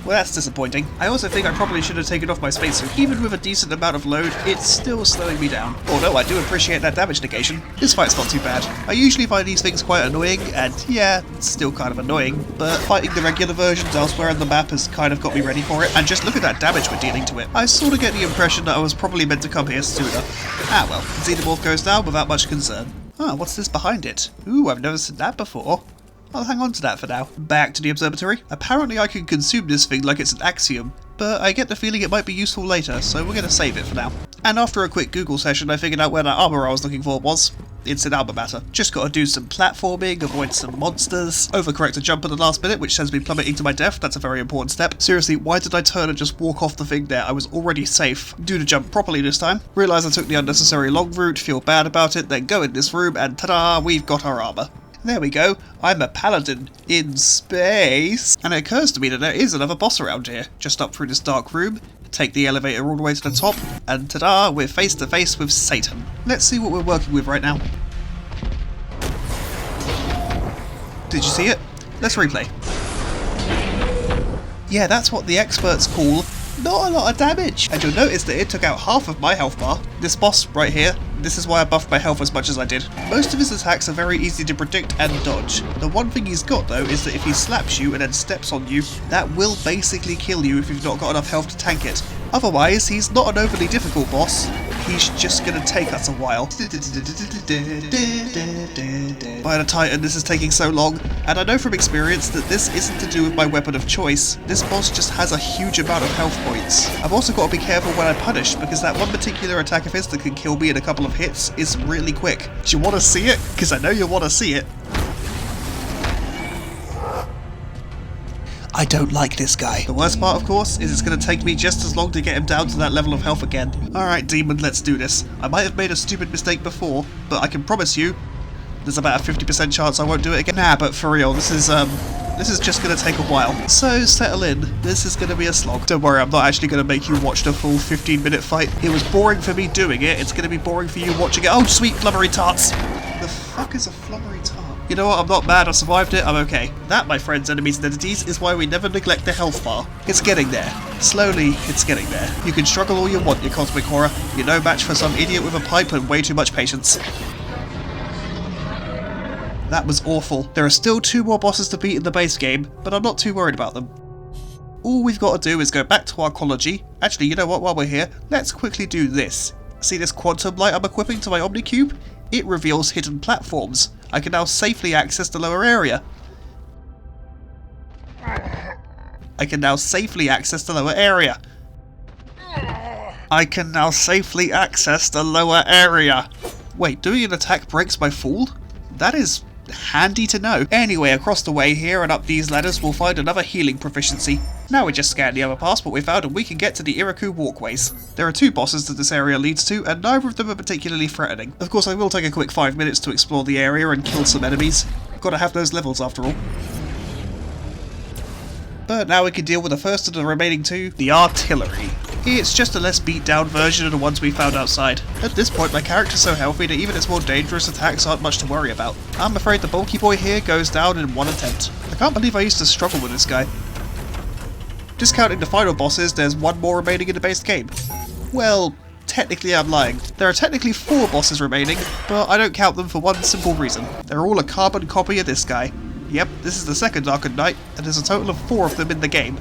Well, that's disappointing. I also think I probably should have taken off my spacesuit. Even with a decent amount of load, it's still slowing me down. Although I do appreciate that damage negation. This fight's not too bad. I usually find these things quite annoying, and yeah, it's still kind of annoying, but fighting the regular versions elsewhere on the map has kind of got me ready for it, and just look at that damage we're dealing to it. I sort of get the impression that I was probably meant to come here sooner. Ah well, Xenomorph goes down without much concern. What's this behind it? Ooh, I've never seen that before. I'll hang on to that for now. Back to the observatory. Apparently I can consume this thing like it's an axiom, but I get the feeling it might be useful later, so we're going to save it for now. And after a quick Google session, I figured out where that armour I was looking for was. It's in alma mater. Just gotta do some platforming, avoid some monsters, overcorrect a jump at the last minute, which sends me plummeting to my death. That's a very important step. Seriously, why did I turn and just walk off the thing there? I was already safe. Do the jump properly this time. Realise I took the unnecessary long route, feel bad about it, then go in this room, and ta-da, we've got our armour. There we go, I'm a paladin in space. And it occurs to me that there is another boss around here, just up through this dark room. Take the elevator all the way to the top, and ta-da, we're face to face with Satan. Let's see what we're working with right now. Did you see it? Let's replay. Yeah, that's what the experts call not a lot of damage. And you'll notice that it took out half of my health bar. This boss right here, this is why I buffed my health as much as I did. Most of his attacks are very easy to predict and dodge. The one thing he's got though is that if he slaps you and then steps on you, that will basically kill you if you've not got enough health to tank it. Otherwise, he's not an overly difficult boss. He's just gonna take us a while. By the Titan, this is taking so long, and I know from experience that this isn't to do with my weapon of choice. This boss just has a huge amount of health points. I've also got to be careful when I punish, because that one particular attack of his that can kill me in a couple of hits is really quick. Do you want to see it? Because I know you want to see it. I don't like this guy. The worst part, of course, is it's going to take me just as long to get him down to that level of health again. Alright, demon, let's do this. I might have made a stupid mistake before, but I can promise you, there's about a 50% chance I won't do it again. Nah, but for real, this is just going to take a while. So, settle in. This is going to be a slog. Don't worry, I'm not actually going to make you watch the full 15-minute fight. It was boring for me doing it. It's going to be boring for you watching it. Oh, sweet flummery tarts. The fuck is a flummery tart? You know what, I'm not mad, I survived it, I'm okay. That, my friends, enemies and entities, is why we never neglect the health bar. It's getting there. Slowly, it's getting there. You can struggle all you want, you cosmic horror. You're no match for some idiot with a pipe and way too much patience. That was awful. There are still 2 more bosses to beat in the base game, but I'm not too worried about them. All we've got to do is go back to Archology. Actually, you know what, while we're here, let's quickly do this. See this quantum light I'm equipping to my Omnicube? It reveals hidden platforms. I can now safely access the lower area. I can now safely access the lower area. Wait, doing an attack breaks my fall? That is handy to know. Anyway, across the way here and up these ladders we'll find another healing proficiency. Now we just scan the other passport we found and we can get to the Iraku walkways. There are 2 bosses that this area leads to and neither of them are particularly threatening. Of course I will take a quick 5 minutes to explore the area and kill some enemies. Gotta have those levels after all. But now we can deal with the first of the remaining 2, the artillery. It's just a less beat down version of the ones we found outside. At this point my character's so healthy that even its more dangerous attacks aren't much to worry about. I'm afraid the bulky boy here goes down in 1 attempt. I can't believe I used to struggle with this guy. Discounting the final bosses, there's 1 more remaining in the base game. Well, technically I'm lying. There are technically 4 bosses remaining, but I don't count them for one simple reason. They're all a carbon copy of this guy. Yep, this is the second Archon Knight, and there's a total of 4 of them in the game.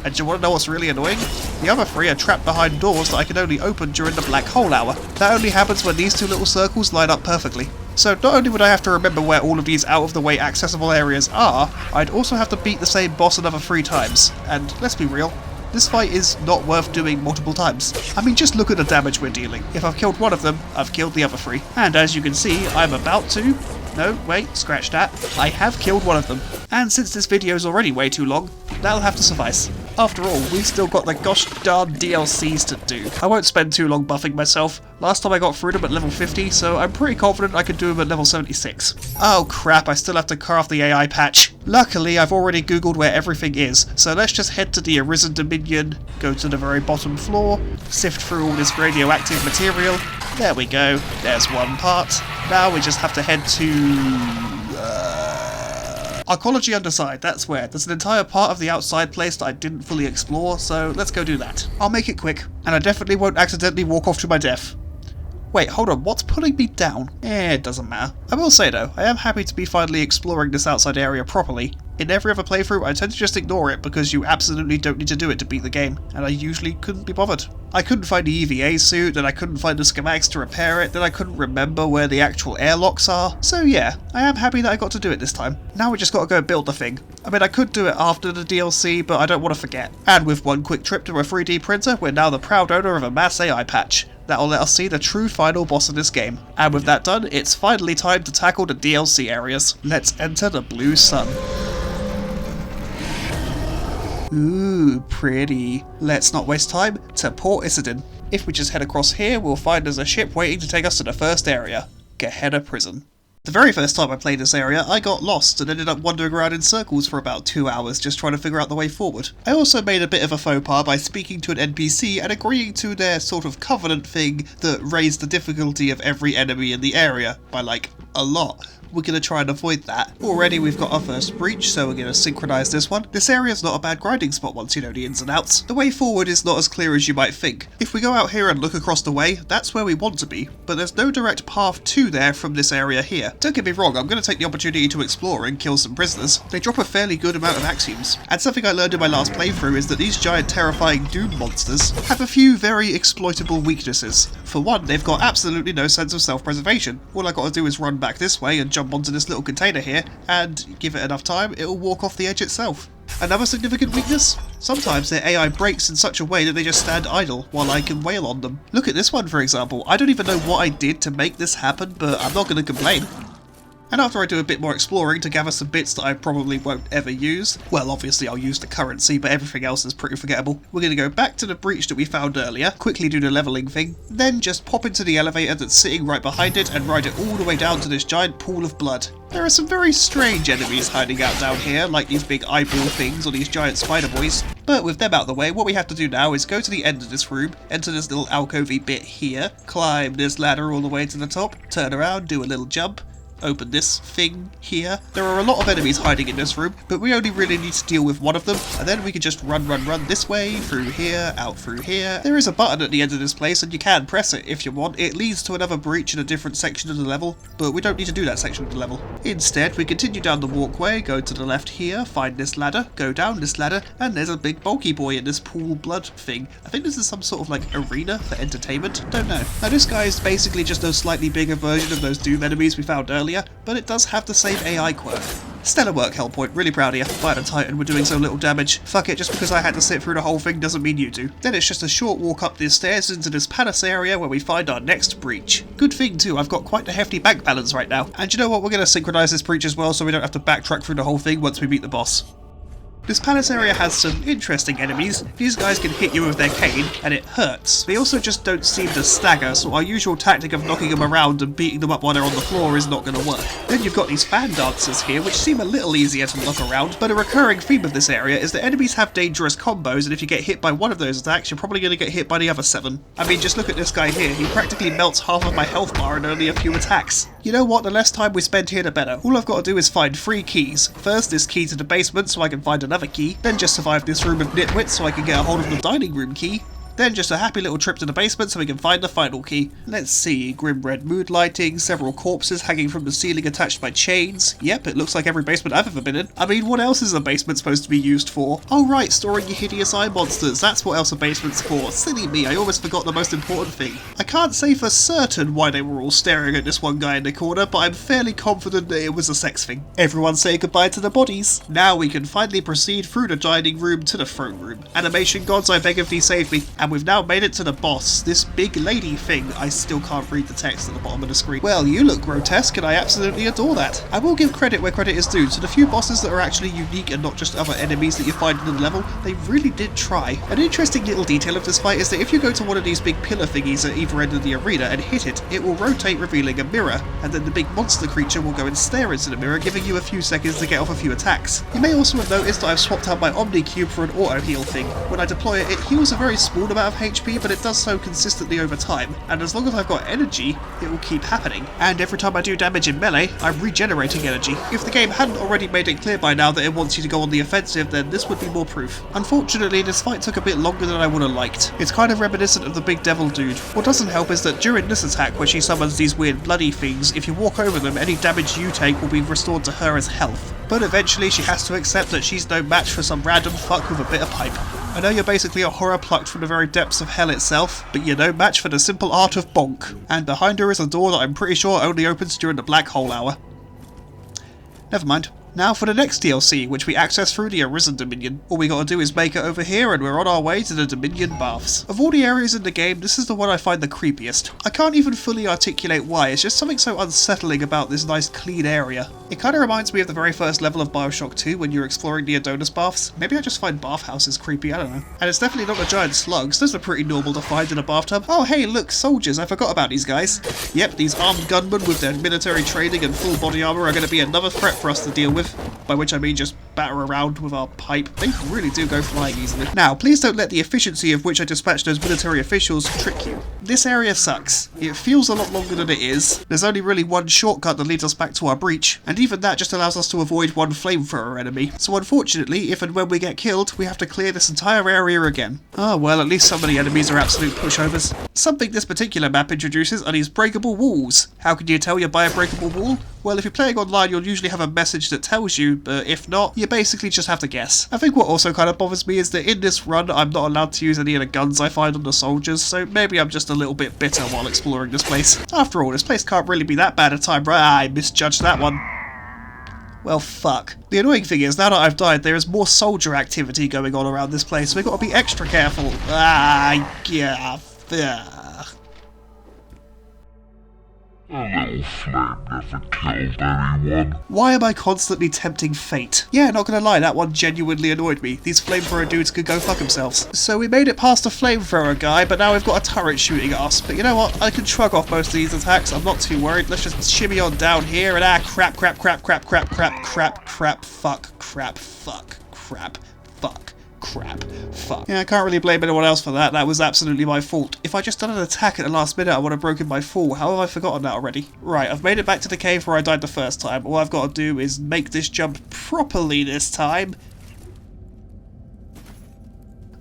And do you want to know what's really annoying? The other 3 are trapped behind doors that I can only open during the black hole hour. That only happens when these 2 little circles line up perfectly. So not only would I have to remember where all of these out-of-the-way accessible areas are, I'd also have to beat the same boss another 3 times. And let's be real, this fight is not worth doing multiple times. I mean, just look at the damage we're dealing. If I've killed one of them, I've killed the other 3. And as you can see, I'm about to... No, wait, scratch that. I have killed one of them. And since this video is already way too long, that'll have to suffice. After all, we've still got the gosh darn DLCs to do. I won't spend too long buffing myself. Last time I got through them at level 50, so I'm pretty confident I can do them at level 76. Oh crap, I still have to craft the AI patch. Luckily, I've already googled where everything is, so let's just head to the Arisen Dominion, go to the very bottom floor, sift through all this radioactive material. There we go, there's 1 part. Now we just have to head to... Archology Underside, that's where. There's an entire part of the outside place that I didn't fully explore, so let's go do that. I'll make it quick, and I definitely won't accidentally walk off to my death. Wait, hold on, what's pulling me down? It doesn't matter. I will say though, I am happy to be finally exploring this outside area properly. In every other playthrough, I tend to just ignore it because you absolutely don't need to do it to beat the game, and I usually couldn't be bothered. I couldn't find the EVA suit, then I couldn't find the schematics to repair it, then I couldn't remember where the actual airlocks are. So yeah, I am happy that I got to do it this time. Now we just gotta go build the thing. I mean, I could do it after the DLC, but I don't want to forget. And with 1 quick trip to a 3D printer, we're now the proud owner of a mass AI patch. That'll let us see the true final boss of this game. And with that done, it's finally time to tackle the DLC areas. Let's enter the Blue Sun. Ooh, pretty. Let's not waste time, to Port Isidin. If we just head across here, we'll find there's a ship waiting to take us to the first area, Gehenna Prison. The very first time I played this area, I got lost and ended up wandering around in circles for about 2 hours just trying to figure out the way forward. I also made a bit of a faux pas by speaking to an NPC and agreeing to their sort of covenant thing that raised the difficulty of every enemy in the area by like a lot. We're going to try and avoid that. Already we've got our first breach, so we're going to synchronise this one. This area's not a bad grinding spot once you know the ins and outs. The way forward is not as clear as you might think. If we go out here and look across the way, that's where we want to be, but there's no direct path to there from this area here. Don't get me wrong, I'm going to take the opportunity to explore and kill some prisoners. They drop a fairly good amount of axioms. And something I learned in my last playthrough is that these giant terrifying doom monsters have a few very exploitable weaknesses. For one, they've got absolutely no sense of self-preservation. All I got to do is run back this way and jump onto this little container here, and give it enough time, it'll walk off the edge itself. Another significant weakness? Sometimes their AI breaks in such a way that they just stand idle while I can wail on them. Look at this one for example. I don't even know what I did to make this happen, but I'm not going to complain. And after I do a bit more exploring to gather some bits that I probably won't ever use, well obviously I'll use the currency, but everything else is pretty forgettable, we're going to go back to the breach that we found earlier, quickly do the levelling thing, then just pop into the elevator that's sitting right behind it and ride it all the way down to this giant pool of blood. There are some very strange enemies hiding out down here, like these big eyeball things or these giant spider boys. But with them out of the way, what we have to do now is go to the end of this room, enter this little alcovey bit here, climb this ladder all the way to the top, turn around, do a little jump, open this thing here. There are a lot of enemies hiding in this room, but we only really need to deal with one of them, and then we can just run this way, through here, out through here. There is a button at the end of this place, and you can press it if you want. It leads to another breach in a different section of the level, but we don't need to do that section of the level. Instead, we continue down the walkway, go to the left here, find this ladder, go down this ladder, and there's a big bulky boy in this pool blood thing. I think this is some sort of like arena for entertainment, don't know. Now this guy is basically just a slightly bigger version of those Doom enemies we found earlier, but it does have the same AI quirk. Stellar work, Hellpoint, really proud of you. Fighting a Titan, we're doing so little damage. Fuck it, just because I had to sit through the whole thing doesn't mean you do. Then it's just a short walk up these stairs into this palace area where we find our next breach. Good thing too, I've got quite a hefty bank balance right now. And you know what, we're going to synchronise this breach as well so we don't have to backtrack through the whole thing once we beat the boss. This palace area has some interesting enemies. These guys can hit you with their cane, and it hurts. They also just don't seem to stagger, so our usual tactic of knocking them around and beating them up while they're on the floor is not going to work. Then you've got these fan dancers here, which seem a little easier to knock around, but a recurring theme of this area is that enemies have dangerous combos, and if you get hit by one of those attacks, you're probably going to get hit by the other 7. I mean, just look at this guy here. He practically melts half of my health bar in only a few attacks. You know what? The less time we spend here, the better. All I've got to do is find 3 keys. First, this key to the basement so I can find another key, then just survive this room of nitwits so I can get a hold of the dining room key. Then just a happy little trip to the basement so we can find the final key. Let's see, grim red mood lighting, several corpses hanging from the ceiling attached by chains. Yep, it looks like every basement I've ever been in. I mean, what else is a basement supposed to be used for? Oh right, storing your hideous eye monsters, that's what else a basement's for. Silly me, I almost forgot the most important thing. I can't say for certain why they were all staring at this one guy in the corner, but I'm fairly confident that it was a sex thing. Everyone say goodbye to the bodies. Now we can finally proceed through the dining room to the throne room. Animation gods, I beg of thee, save me. And we've now made it to the boss, this big lady thing. I still can't read the text at the bottom of the screen. Well, you look grotesque and I absolutely adore that. I will give credit where credit is due to the few bosses that are actually unique and not just other enemies that you find in the level. They really did try. An interesting little detail of this fight is that if you go to one of these big pillar thingies at either end of the arena and hit it, it will rotate revealing a mirror, and then the big monster creature will go and stare into the mirror, giving you a few seconds to get off a few attacks. You may also have noticed that I've swapped out my Omni Cube for an auto heal thing. When I deploy it, it heals a very small amount of HP, but it does so consistently over time, and as long as I've got energy, it will keep happening. And every time I do damage in melee, I'm regenerating energy. If the game hadn't already made it clear by now that it wants you to go on the offensive, then this would be more proof. Unfortunately, this fight took a bit longer than I would have liked. It's kind of reminiscent of the big devil dude. What doesn't help is that during this attack, where she summons these weird bloody things, if you walk over them, any damage you take will be restored to her as health. But eventually she has to accept that she's no match for some random fuck with a bit of pipe. I know you're basically a horror plucked from the very depths of hell itself, but you're no match for the simple art of bonk. And behind her is a door that I'm pretty sure only opens during the black hole hour. Never mind. Now for the next DLC, which we access through the Arisen Dominion. All we gotta do is make it over here and we're on our way to the Dominion Baths. Of all the areas in the game, this is the one I find the creepiest. I can't even fully articulate why, it's just something so unsettling about this nice clean area. It kinda reminds me of the very first level of Bioshock 2 when you're exploring the Adonis Baths. Maybe I just find bathhouses creepy, I don't know. And it's definitely not the giant slugs, those are pretty normal to find in a bathtub. Oh hey look, soldiers, I forgot about these guys. Yep, these armed gunmen with their military training and full body armour are gonna be another threat for us to deal with. By which I mean just batter around with our pipe. They really do go flying easily. Now, please don't let the efficiency of which I dispatch those military officials trick you. This area sucks. It feels a lot longer than it is. There's only really one shortcut that leads us back to our breach, and even that just allows us to avoid one flamethrower enemy. So unfortunately, if and when we get killed, we have to clear this entire area again. Oh well, at least some of the enemies are absolute pushovers. Something this particular map introduces are these breakable walls. How can you tell you're by a breakable wall? Well, if you're playing online, you'll usually have a message that tells you, but if not, you basically just have to guess. I think what also kind of bothers me is that in this run, I'm not allowed to use any of the guns I find on the soldiers, so maybe I'm just a little bit bitter while exploring this place. After all, this place can't really be that bad a time, right? I misjudged that one. Well, fuck. The annoying thing is, now that I've died, there is more soldier activity going on around this place, so we've got to be extra careful. Yeah. A little flame never killed anyone. Why am I constantly tempting fate? Yeah, not gonna lie, that one genuinely annoyed me. These flamethrower dudes could go fuck themselves. So we made it past the flamethrower guy, but now we've got a turret shooting at us. But you know what? I can shrug off most of these attacks. I'm not too worried. Let's just shimmy on down here and crap, fuck, crap, fuck, crap, fuck, crap. Fuck. Yeah, I can't really blame anyone else for that. That was absolutely my fault. If I just done an attack at the last minute, I would have broken my fall. How have I forgotten that already? Right, I've made it back to the cave where I died the first time. All I've got to do is make this jump properly this time.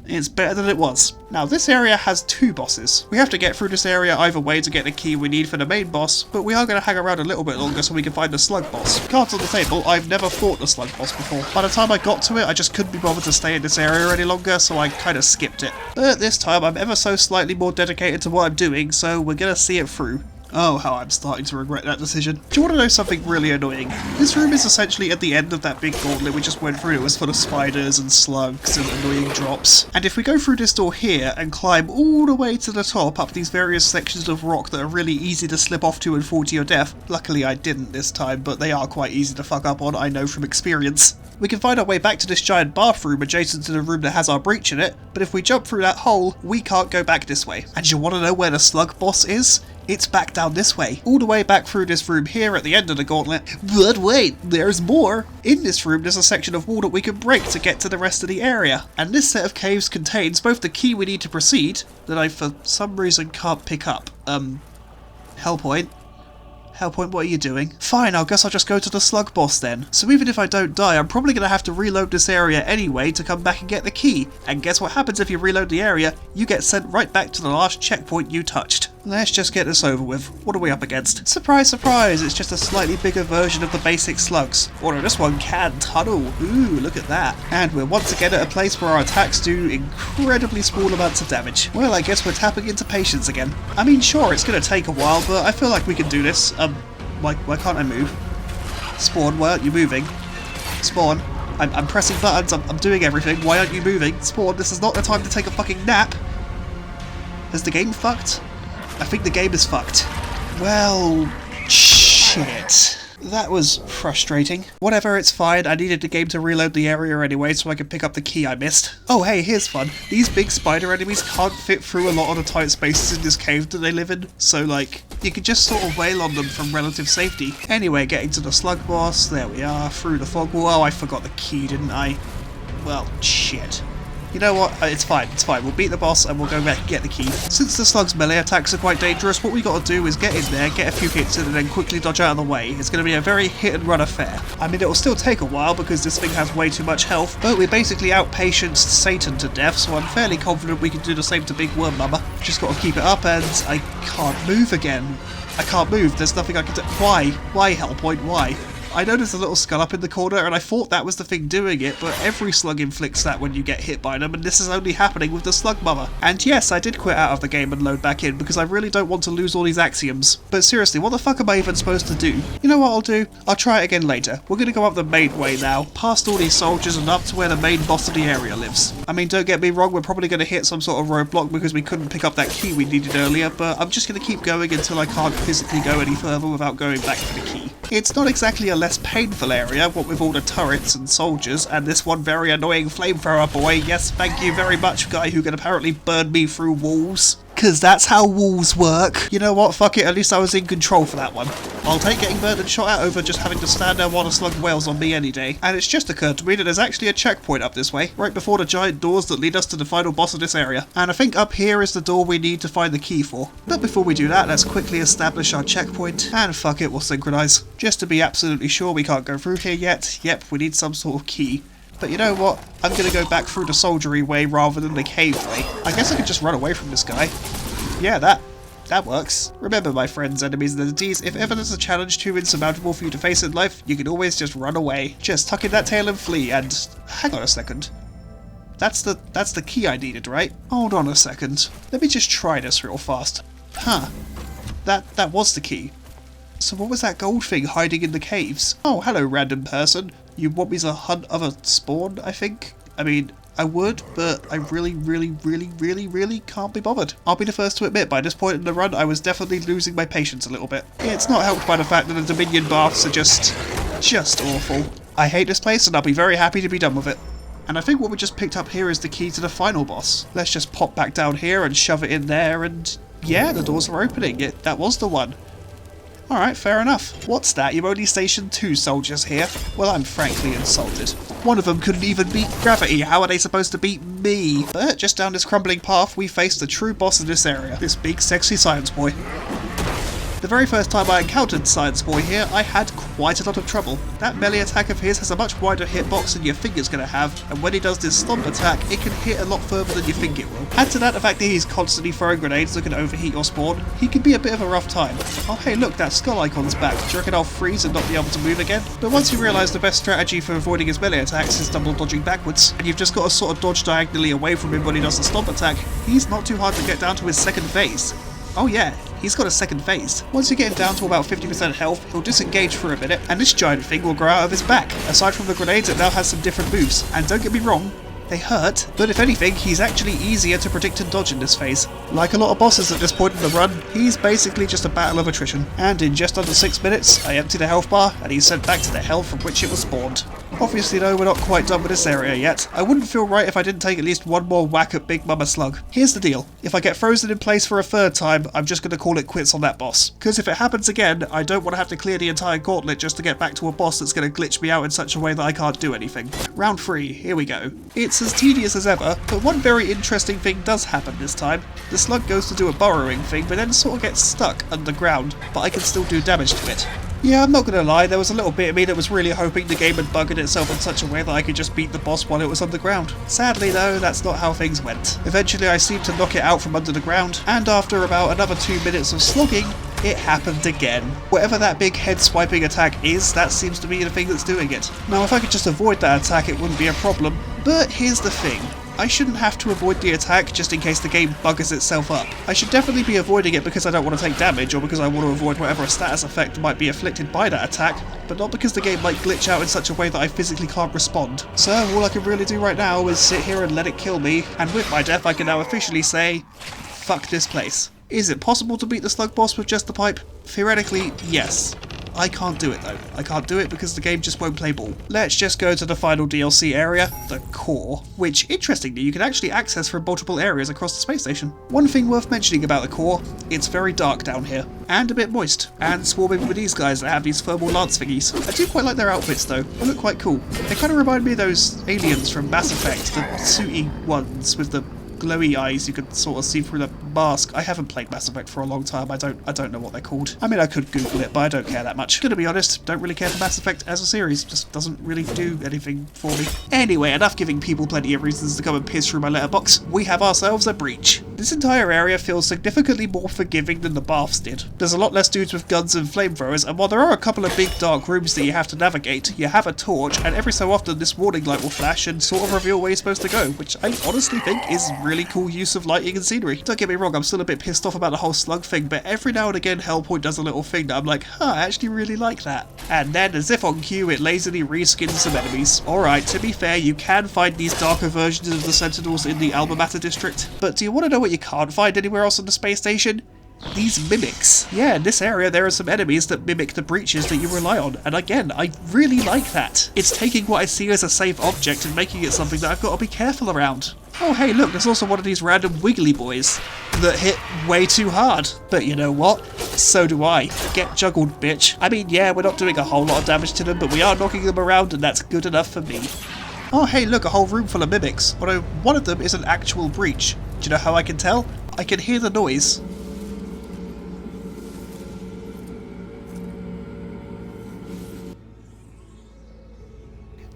It's better than it was. Now, this area has 2 bosses. We have to get through this area either way to get the key we need for the main boss, but we are going to hang around a little bit longer so we can find the slug boss. Cards on the table, I've never fought the slug boss before. By the time I got to it, I just couldn't be bothered to stay in this area any longer, so I kind of skipped it. But this time, I'm ever so slightly more dedicated to what I'm doing, so we're going to see it through. Oh, how I'm starting to regret that decision. Do you want to know something really annoying? This room is essentially at the end of that big gauntlet we just went through. It was full of spiders and slugs and annoying drops. And if we go through this door here and climb all the way to the top up these various sections of rock that are really easy to slip off to and fall to your death, luckily I didn't this time, but they are quite easy to fuck up on, I know from experience. We can find our way back to this giant bathroom adjacent to the room that has our breach in it, but if we jump through that hole, we can't go back this way. And you want to know where the slug boss is? It's back down this way, all the way back through this room here at the end of the gauntlet. But wait, there's more! In this room there's a section of wall that we can break to get to the rest of the area, and this set of caves contains both the key we need to proceed, that I for some reason can't pick up. Hellpoint? Hellpoint, what are you doing? Fine, I guess I'll just go to the slug boss then. So even if I don't die, I'm probably going to have to reload this area anyway to come back and get the key. And guess what happens if you reload the area? You get sent right back to the last checkpoint you touched. Let's just get this over with. What are we up against? Surprise, surprise, it's just a slightly bigger version of the basic slugs. Although this one can tunnel. Ooh, look at that. And we're once again at a place where our attacks do incredibly small amounts of damage. Well, I guess we're tapping into patience again. I mean, sure, it's going to take a while, but I feel like we can do this. Why can't I move? Spawn, why aren't you moving? Spawn, I'm pressing buttons, I'm doing everything, why aren't you moving? Spawn, this is not the time to take a fucking nap. Is the game fucked? I think the game is fucked. Well, shit. That was frustrating. Whatever, it's fine. I needed the game to reload the area anyway so I could pick up the key I missed. Oh hey, here's fun. These big spider enemies can't fit through a lot of the tight spaces in this cave that they live in, so like, you can just sort of wail on them from relative safety. Anyway, getting to the slug boss, there we are, through the fog wall. Oh, I forgot the key, didn't I? Well, shit. You know what? It's fine, it's fine. We'll beat the boss and we'll go back and get the key. Since the slug's melee attacks are quite dangerous, what we got to do is get in there, get a few hits in and then quickly dodge out of the way. It's going to be a very hit and run affair. I mean, it'll still take a while because this thing has way too much health, but we basically outpatience Satan to death, so I'm fairly confident we can do the same to Big Worm Mama. Just got to keep it up and I can't move again. I can't move, there's nothing I can do. Why? Why, Hellpoint? Why? I know there's a little skull up in the corner and I thought that was the thing doing it, but every slug inflicts that when you get hit by them, and this is only happening with the slug mother. And yes, I did quit out of the game and load back in because I really don't want to lose all these axioms. But seriously, what the fuck am I even supposed to do? You know what I'll do? I'll try it again later. We're gonna go up the main way now, past all these soldiers and up to where the main boss of the area lives. I mean, don't get me wrong, we're probably gonna hit some sort of roadblock because we couldn't pick up that key we needed earlier, but I'm just gonna keep going until I can't physically go any further without going back for the key. It's not exactly a less painful area, what with all the turrets and soldiers, and this one very annoying flamethrower boy. Yes, thank you very much, guy who can apparently burn me through walls. Cause that's how walls work. You know what, fuck it, at least I was in control for that one. I'll take getting burnt and shot at over just having to stand there while a slug wails on me any day. And it's just occurred to me that there's actually a checkpoint up this way, right before the giant doors that lead us to the final boss of this area. And I think up here is the door we need to find the key for. But before we do that, let's quickly establish our checkpoint, and fuck it, we'll synchronize. Just to be absolutely sure we can't go through here yet. Yep, we need some sort of key. But you know what? I'm gonna go back through the soldiery way rather than the cave way. I guess I could just run away from this guy. Yeah, that works. Remember, my friends, enemies, and entities, if ever there's a challenge too insurmountable for you to face in life, you can always just run away. Just tuck in that tail and flee, and... hang on a second. That's the key I needed, right? Hold on a second. Let me just try this real fast. Huh. That was the key. So what was that gold thing hiding in the caves? Oh, hello, random person. You want me to hunt other spawn, I think? I mean, I would, but I really can't be bothered. I'll be the first to admit, by this point in the run, I was definitely losing my patience a little bit. It's not helped by the fact that the Dominion baths are just awful. I hate this place, and I'll be very happy to be done with it. And I think what we just picked up here is the key to the final boss. Let's just pop back down here and shove it in there, and yeah, the doors are opening. That was the one. Alright, fair enough. What's that? You've only stationed 2 soldiers here? Well, I'm frankly insulted. One of them couldn't even beat gravity. How are they supposed to beat me? But just down this crumbling path, we face the true boss in this area. This big, sexy science boy. The very first time I encountered Science Boy here, I had quite a lot of trouble. That melee attack of his has a much wider hitbox than your finger's going to have, and when he does this stomp attack, it can hit a lot further than you think it will. Add to that the fact that he's constantly throwing grenades that can overheat your spawn, he can be a bit of a rough time. Oh hey look, that skull icon's back. Do you reckon I'll freeze and not be able to move again? But once you realise the best strategy for avoiding his melee attacks is double dodging backwards, and you've just got to sort of dodge diagonally away from him when he does the stomp attack, he's not too hard to get down to his second phase. Oh yeah, he's got a second phase. Once you get him down to about 50% health, he'll disengage for a minute, and this giant thing will grow out of his back. Aside from the grenades, it now has some different moves, and don't get me wrong, they hurt, but if anything, he's actually easier to predict and dodge in this phase. Like a lot of bosses at this point in the run, he's basically just a battle of attrition. And in just under 6 minutes, I empty the health bar, and he's sent back to the hell from which it was spawned. Obviously though, we're not quite done with this area yet. I wouldn't feel right if I didn't take at least one more whack at Big Mama Slug. Here's the deal, if I get frozen in place for a 3rd time, I'm just going to call it quits on that boss. Because if it happens again, I don't want to have to clear the entire gauntlet just to get back to a boss that's going to glitch me out in such a way that I can't do anything. Round 3, here we go. It's as tedious as ever, but one very interesting thing does happen this time. The slug goes to do a burrowing thing, but then sort of gets stuck underground, but I can still do damage to it. Yeah, I'm not gonna lie, there was a little bit of me that was really hoping the game had buggered itself in such a way that I could just beat the boss while it was underground. Sadly though, that's not how things went. Eventually I seemed to knock it out from under the ground, and after about another 2 minutes of slogging, it happened again. Whatever that big head swiping attack is, that seems to be the thing that's doing it. Now if I could just avoid that attack it wouldn't be a problem, but here's the thing. I shouldn't have to avoid the attack just in case the game buggers itself up. I should definitely be avoiding it because I don't want to take damage or because I want to avoid whatever status effect might be afflicted by that attack, but not because the game might glitch out in such a way that I physically can't respond. So all I can really do right now is sit here and let it kill me, and with my death I can now officially say, fuck this place. Is it possible to beat the slug boss with just the pipe? Theoretically, yes. I can't do it though. I can't do it because the game just won't play ball. Let's just go to the final DLC area, the core, which interestingly you can actually access from multiple areas across the space station. One thing worth mentioning about the core, it's very dark down here, and a bit moist, and swarming with these guys that have these thermal lance thingies. I do quite like their outfits though, they look quite cool. They kind of remind me of those aliens from Mass Effect, the sooty ones with the glowy eyes you could sort of see through the mask. I haven't played Mass Effect for a long time, I don't know what they're called. I mean, I could Google it, but I don't care that much. Gonna be honest, don't really care for Mass Effect as a series, just doesn't really do anything for me. Anyway, enough giving people plenty of reasons to come and piss through my letterbox. We have ourselves a breach. This entire area feels significantly more forgiving than the baths did. There's a lot less dudes with guns and flamethrowers, and while there are a couple of big dark rooms that you have to navigate, you have a torch, and every so often this warning light will flash and sort of reveal where you're supposed to go, which I honestly think is really cool use of lighting and scenery. Don't get me wrong, I'm still a bit pissed off about the whole slug thing, but every now and again Hellpoint does a little thing that I'm like, huh, I actually really like that. And then, as if on cue, it lazily reskins some enemies. Alright, to be fair, you can find these darker versions of the Sentinels in the Alma Mater district, but do you want to know what you can't find anywhere else on the space station? These mimics. Yeah, in this area there are some enemies that mimic the breaches that you rely on, and again, I really like that. It's taking what I see as a safe object and making it something that I've got to be careful around. Oh hey look, there's also one of these random wiggly boys that hit way too hard. But you know what? So do I. Get juggled, bitch. I mean, yeah, we're not doing a whole lot of damage to them, but we are knocking them around and that's good enough for me. Oh hey look, a whole room full of mimics, although one of them is an actual breach. Do you know how I can tell? I can hear the noise.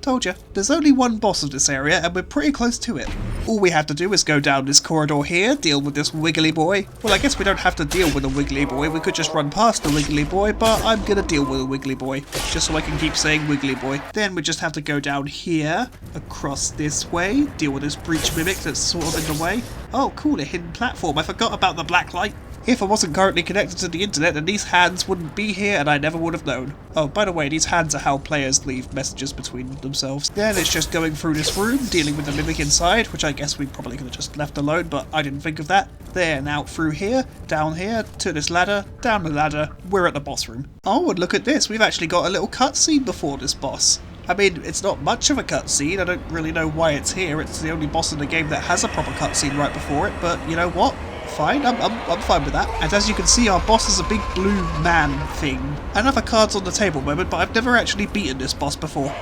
Told ya, there's only one boss of this area and we're pretty close to it. All we have to do is go down this corridor here, deal with this wiggly boy. Well, I guess we don't have to deal with a wiggly boy, we could just run past the wiggly boy, but I'm gonna deal with a wiggly boy, just so I can keep saying wiggly boy. Then we just have to go down here, across this way, deal with this breach mimic that's sort of in the way. Oh cool, a hidden platform, I forgot about the black light. If I wasn't currently connected to the internet, then these hands wouldn't be here and I never would have known. Oh, by the way, these hands are how players leave messages between themselves. Then it's just going through this room, dealing with the mimic inside, which I guess we probably could have just left alone, but I didn't think of that. There, and out through here, down here, to this ladder, down the ladder, we're at the boss room. Oh, and look at this, we've actually got a little cutscene before this boss. I mean, it's not much of a cutscene, I don't really know why it's here, it's the only boss in the game that has a proper cutscene right before it, but you know what? fine, I'm fine with that. And as you can see, our boss is a big blue man thing. I don't have a cards on the table moment, but I've never actually beaten this boss before.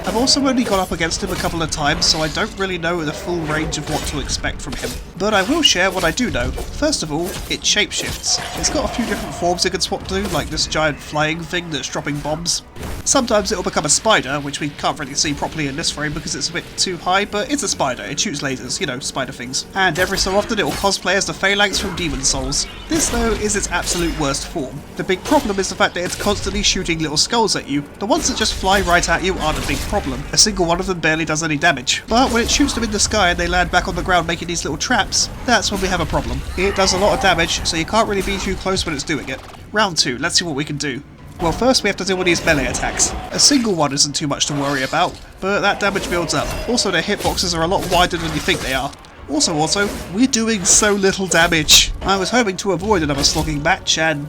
I've also only gone up against him a couple of times, so I don't really know the full range of what to expect from him. But I will share what I do know. First of all, it shapeshifts. It's got a few different forms it can swap to, like this giant flying thing that's dropping bombs. Sometimes it'll become a spider, which we can't really see properly in this frame because it's a bit too high, but it's a spider. It shoots lasers, you know, spider things. And every so often it'll cosplay as the Phalanx from Demon Souls. This, though, is its absolute worst form. The big problem is the fact that it's constantly shooting little skulls at you. The ones that just fly right at you aren't a big problem. A single one of them barely does any damage. But when it shoots them in the sky and they land back on the ground making these little traps, that's when we have a problem. It does a lot of damage, so you can't really be too close when it's doing it. Round 2, let's see what we can do. Well, first we have to deal with these melee attacks. A single one isn't too much to worry about, but that damage builds up. Also, their hitboxes are a lot wider than you think they are. Also, we're doing so little damage. I was hoping to avoid another slogging match, and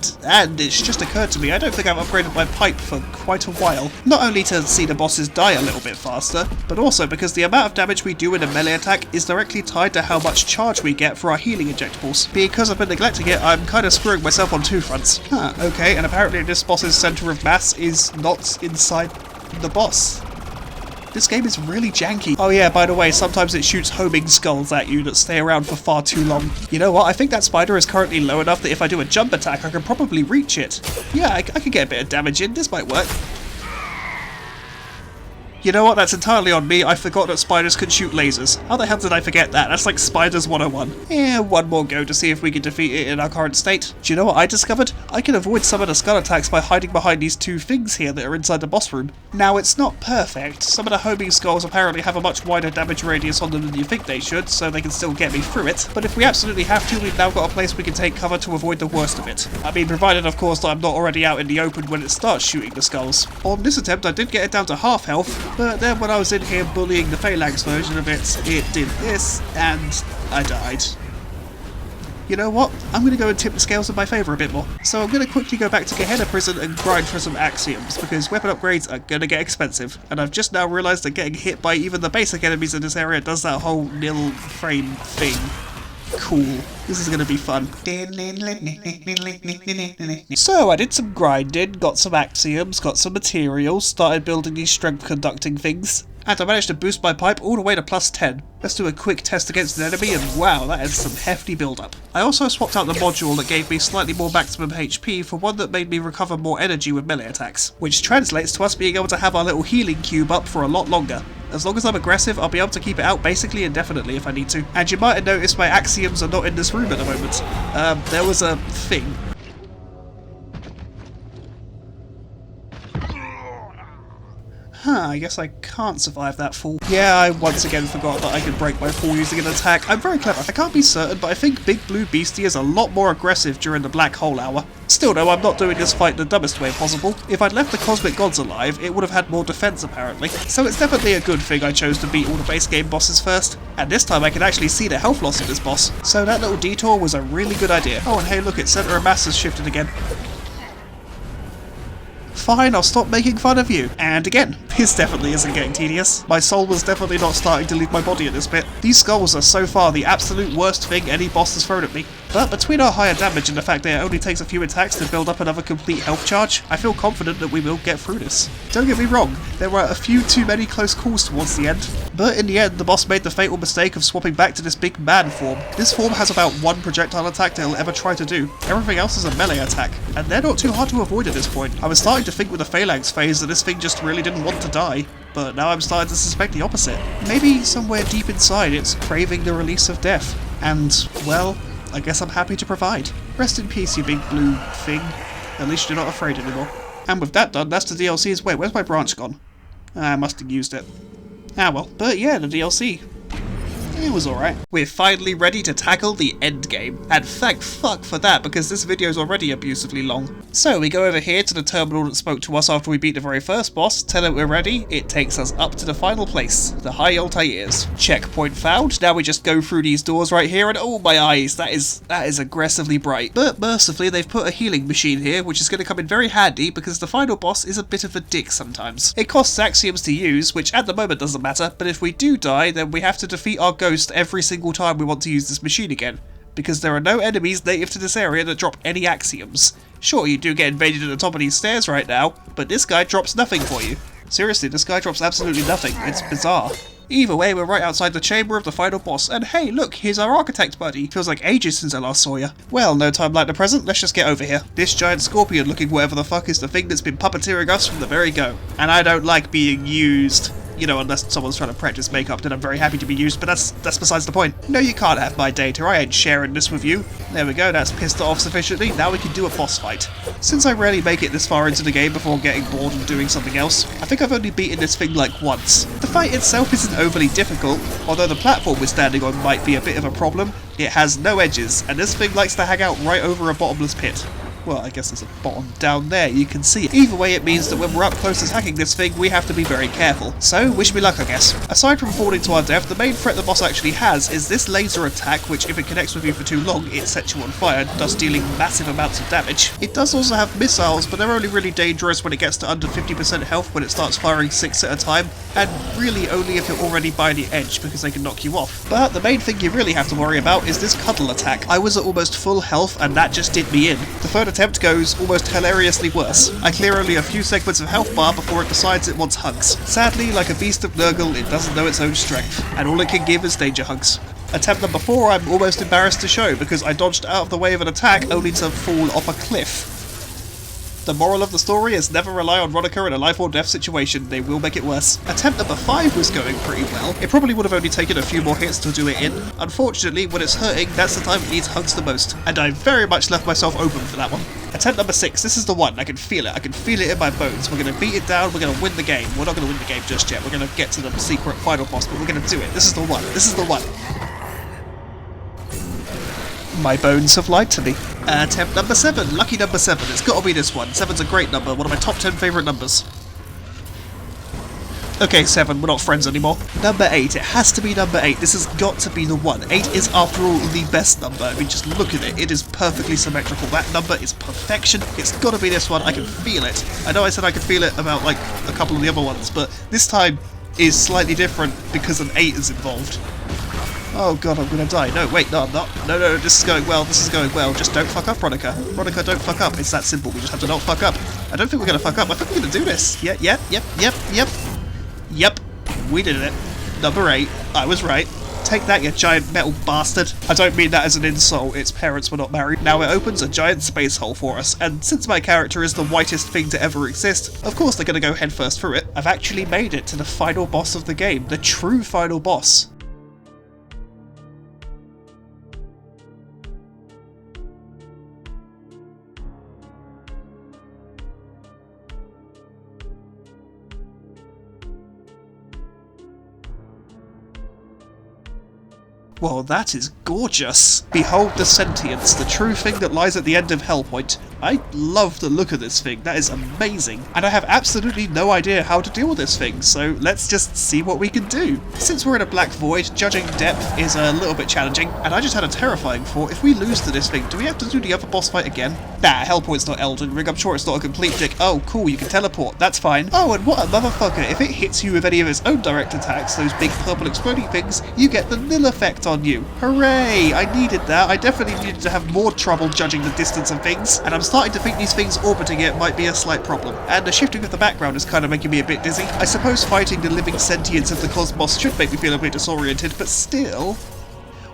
it's just occurred to me I don't think I've upgraded my pipe for quite a while. Not only to see the bosses die a little bit faster, but also because the amount of damage we do in a melee attack is directly tied to how much charge we get for our healing injectables. Because I've been neglecting it, I'm kind of screwing myself on two fronts. Okay, and apparently this boss's centre of mass is not inside the boss. This game is really janky. Oh yeah, by the way, sometimes it shoots homing skulls at you that stay around for far too long. You know what, I think that spider is currently low enough that if I do a jump attack I can probably reach it. Yeah, I can get a bit of damage in, this might work. You know what, that's entirely on me, I forgot that spiders can shoot lasers. How the hell did I forget that? That's like Spiders 101. One more go to see if we can defeat it in our current state. Do you know what I discovered? I can avoid some of the skull attacks by hiding behind these two things here that are inside the boss room. Now, it's not perfect. Some of the homing skulls apparently have a much wider damage radius on them than you think they should, so they can still get me through it. But if we absolutely have to, we've now got a place we can take cover to avoid the worst of it. I mean, provided of course that I'm not already out in the open when it starts shooting the skulls. On this attempt I did get it down to half health, but then when I was in here bullying the Phalanx version of it, it did this, and I died. You know what? I'm going to go and tip the scales in my favour a bit more. So I'm going to quickly go back to Gehenna Prison and grind for some axioms, because weapon upgrades are going to get expensive, and I've just now realised that getting hit by even the basic enemies in this area does that whole nil frame thing. Cool. This is going to be fun. So I did some grinding, got some axioms, got some materials, started building these strength conducting things, and I managed to boost my pipe all the way to +10. Let's do a quick test against an enemy, and wow, that is some hefty build-up. I also swapped out the module that gave me slightly more maximum HP for one that made me recover more energy with melee attacks, which translates to us being able to have our little healing cube up for a lot longer. As long as I'm aggressive, I'll be able to keep it out basically indefinitely if I need to. And you might have noticed my axioms are not in this room at the moment. There was a thing. I guess I can't survive that fall. Yeah, I once again forgot that I could break my fall using an attack. I'm very clever. I can't be certain, but I think Big Blue Beastie is a lot more aggressive during the Black Hole Hour. Still though, I'm not doing this fight the dumbest way possible. If I'd left the Cosmic Gods alive, it would have had more defense apparently. So it's definitely a good thing I chose to beat all the base game bosses first. And this time I can actually see the health loss of this boss. So that little detour was a really good idea. Oh, and hey look, its centre of mass has shifted again. Fine, I'll stop making fun of you. And again, this definitely isn't getting tedious. My soul was definitely not starting to leave my body at this bit. These skulls are so far the absolute worst thing any boss has thrown at me. But between our higher damage and the fact that it only takes a few attacks to build up another complete health charge, I feel confident that we will get through this. Don't get me wrong, there were a few too many close calls towards the end. But in the end, the boss made the fatal mistake of swapping back to this big man form. This form has about one projectile attack that he'll ever try to do. Everything else is a melee attack, and they're not too hard to avoid at this point. I was starting to think with the Phalanx phase that this thing just really didn't want to die, but now I'm starting to suspect the opposite. Maybe somewhere deep inside it's craving the release of death, and, well, I guess I'm happy to provide. Rest in peace, you big blue thing. At least you're not afraid anymore. And with that done, that's the DLC's. Wait, where's my branch gone? I must have used it. Ah well, but yeah, the DLC. It was alright. We're finally ready to tackle the end game. And thank fuck for that, because this video is already abusively long. So we go over here to the terminal that spoke to us after we beat the very first boss, tell it we're ready, it takes us up to the final place, the High Altair's. Checkpoint found, now we just go through these doors right here and oh my eyes, that is aggressively bright. But mercifully they've put a healing machine here, which is going to come in very handy because the final boss is a bit of a dick sometimes. It costs axioms to use, which at the moment doesn't matter, but if we do die, then we have to defeat our ghost every single time we want to use this machine again. because there are no enemies native to this area that drop any axioms. Sure, you do get invaded at the top of these stairs right now, but this guy drops nothing for you. Seriously, this guy drops absolutely nothing. It's bizarre. Either way, we're right outside the chamber of the final boss, and hey, look, here's our architect buddy. Feels like ages since I last saw you. Well, no time like the present, let's just get over here. This giant scorpion looking whatever the fuck is the thing that's been puppeteering us from the very go. And I don't like being used. You know, unless someone's trying to practice makeup, then I'm very happy to be used, but that's besides the point. No, you can't have my data, I ain't sharing this with you. There we go, that's pissed it off sufficiently, now we can do a boss fight. Since I rarely make it this far into the game before getting bored and doing something else, I think I've only beaten this thing like once. The fight itself isn't overly difficult, although the platform we're standing on might be a bit of a problem. It has no edges, and this thing likes to hang out right over a bottomless pit. Well, I guess there's a bottom down there, you can see it. Either way, it means that when we're up close as hacking this thing, we have to be very careful. So, wish me luck, I guess. Aside from falling to our death, the main threat the boss actually has is this laser attack, which if it connects with you for too long, it sets you on fire, thus dealing massive amounts of damage. It does also have missiles, but they're only really dangerous when it gets to under 50% health when it starts firing 6 at a time, and really only if you're already by the edge, because they can knock you off. But the main thing you really have to worry about is this cuddle attack. I was at almost full health, and that just did me in. The third attempt goes almost hilariously worse. I clear only a few segments of health bar before it decides it wants hugs. Sadly, like a beast of Nurgle, it doesn't know its own strength, and all it can give is danger hugs. Attempt number 4 I'm almost embarrassed to show, because I dodged out of the way of an attack only to fall off a cliff. The moral of the story is never rely on Ronica in a life or death situation, they will make it worse. Attempt number 5 was going pretty well. It probably would have only taken a few more hits to do it in. Unfortunately, when it's hurting, that's the time it needs hugs the most, and I very much left myself open for that one. Attempt number 6, this is the one, I can feel it in my bones. We're going to beat it down, we're going to win the game. We're not going to win the game just yet, we're going to get to the secret final boss, but we're going to do it. This is the one, this is the one. My bones have lied to me. Attempt number 7, lucky number 7, it's gotta be this one. 7's a great number, one of my top 10 favourite numbers. Okay, 7, we're not friends anymore. Number 8, it has to be number 8, this has got to be the one. 8 is, after all, the best number. I mean, just look at it, it is perfectly symmetrical. That number is perfection, it's gotta be this one, I can feel it. I know I said I could feel it about, like, a couple of the other ones, but this time is slightly different because an 8 is involved. Oh god, I'm gonna die. No, wait, no, I'm not. No, this is going well, this is going well. Just don't fuck up, Ronica. Ronica, don't fuck up. It's that simple, we just have to not fuck up. I don't think we're gonna fuck up, I think we're gonna do this. Yep, we did it. Number 8, I was right. Take that, you giant metal bastard. I don't mean that as an insult, its parents were not married. Now it opens a giant space hole for us, and since my character is the whitest thing to ever exist, of course they're gonna go headfirst through it. I've actually made it to the final boss of the game, the true final boss. Well, that is gorgeous. Behold the sentience, the true thing that lies at the end of Hellpoint. I love the look of this thing, that is amazing. And I have absolutely no idea how to deal with this thing, so let's just see what we can do. Since we're in a black void, judging depth is a little bit challenging, and I just had a terrifying thought, if we lose to this thing, do we have to do the other boss fight again? Nah, Hellpoint's not Elden Ring, I'm sure it's not a complete dick. Oh, cool, you can teleport, that's fine. Oh, and what a motherfucker, if it hits you with any of its own direct attacks, those big purple exploding things, you get the nil effect on you. Hooray! I needed that. I definitely needed to have more trouble judging the distance of things, and I'm starting to think these things orbiting it might be a slight problem. And the shifting of the background is kind of making me a bit dizzy. I suppose fighting the living sentience of the cosmos should make me feel a bit disoriented, but still...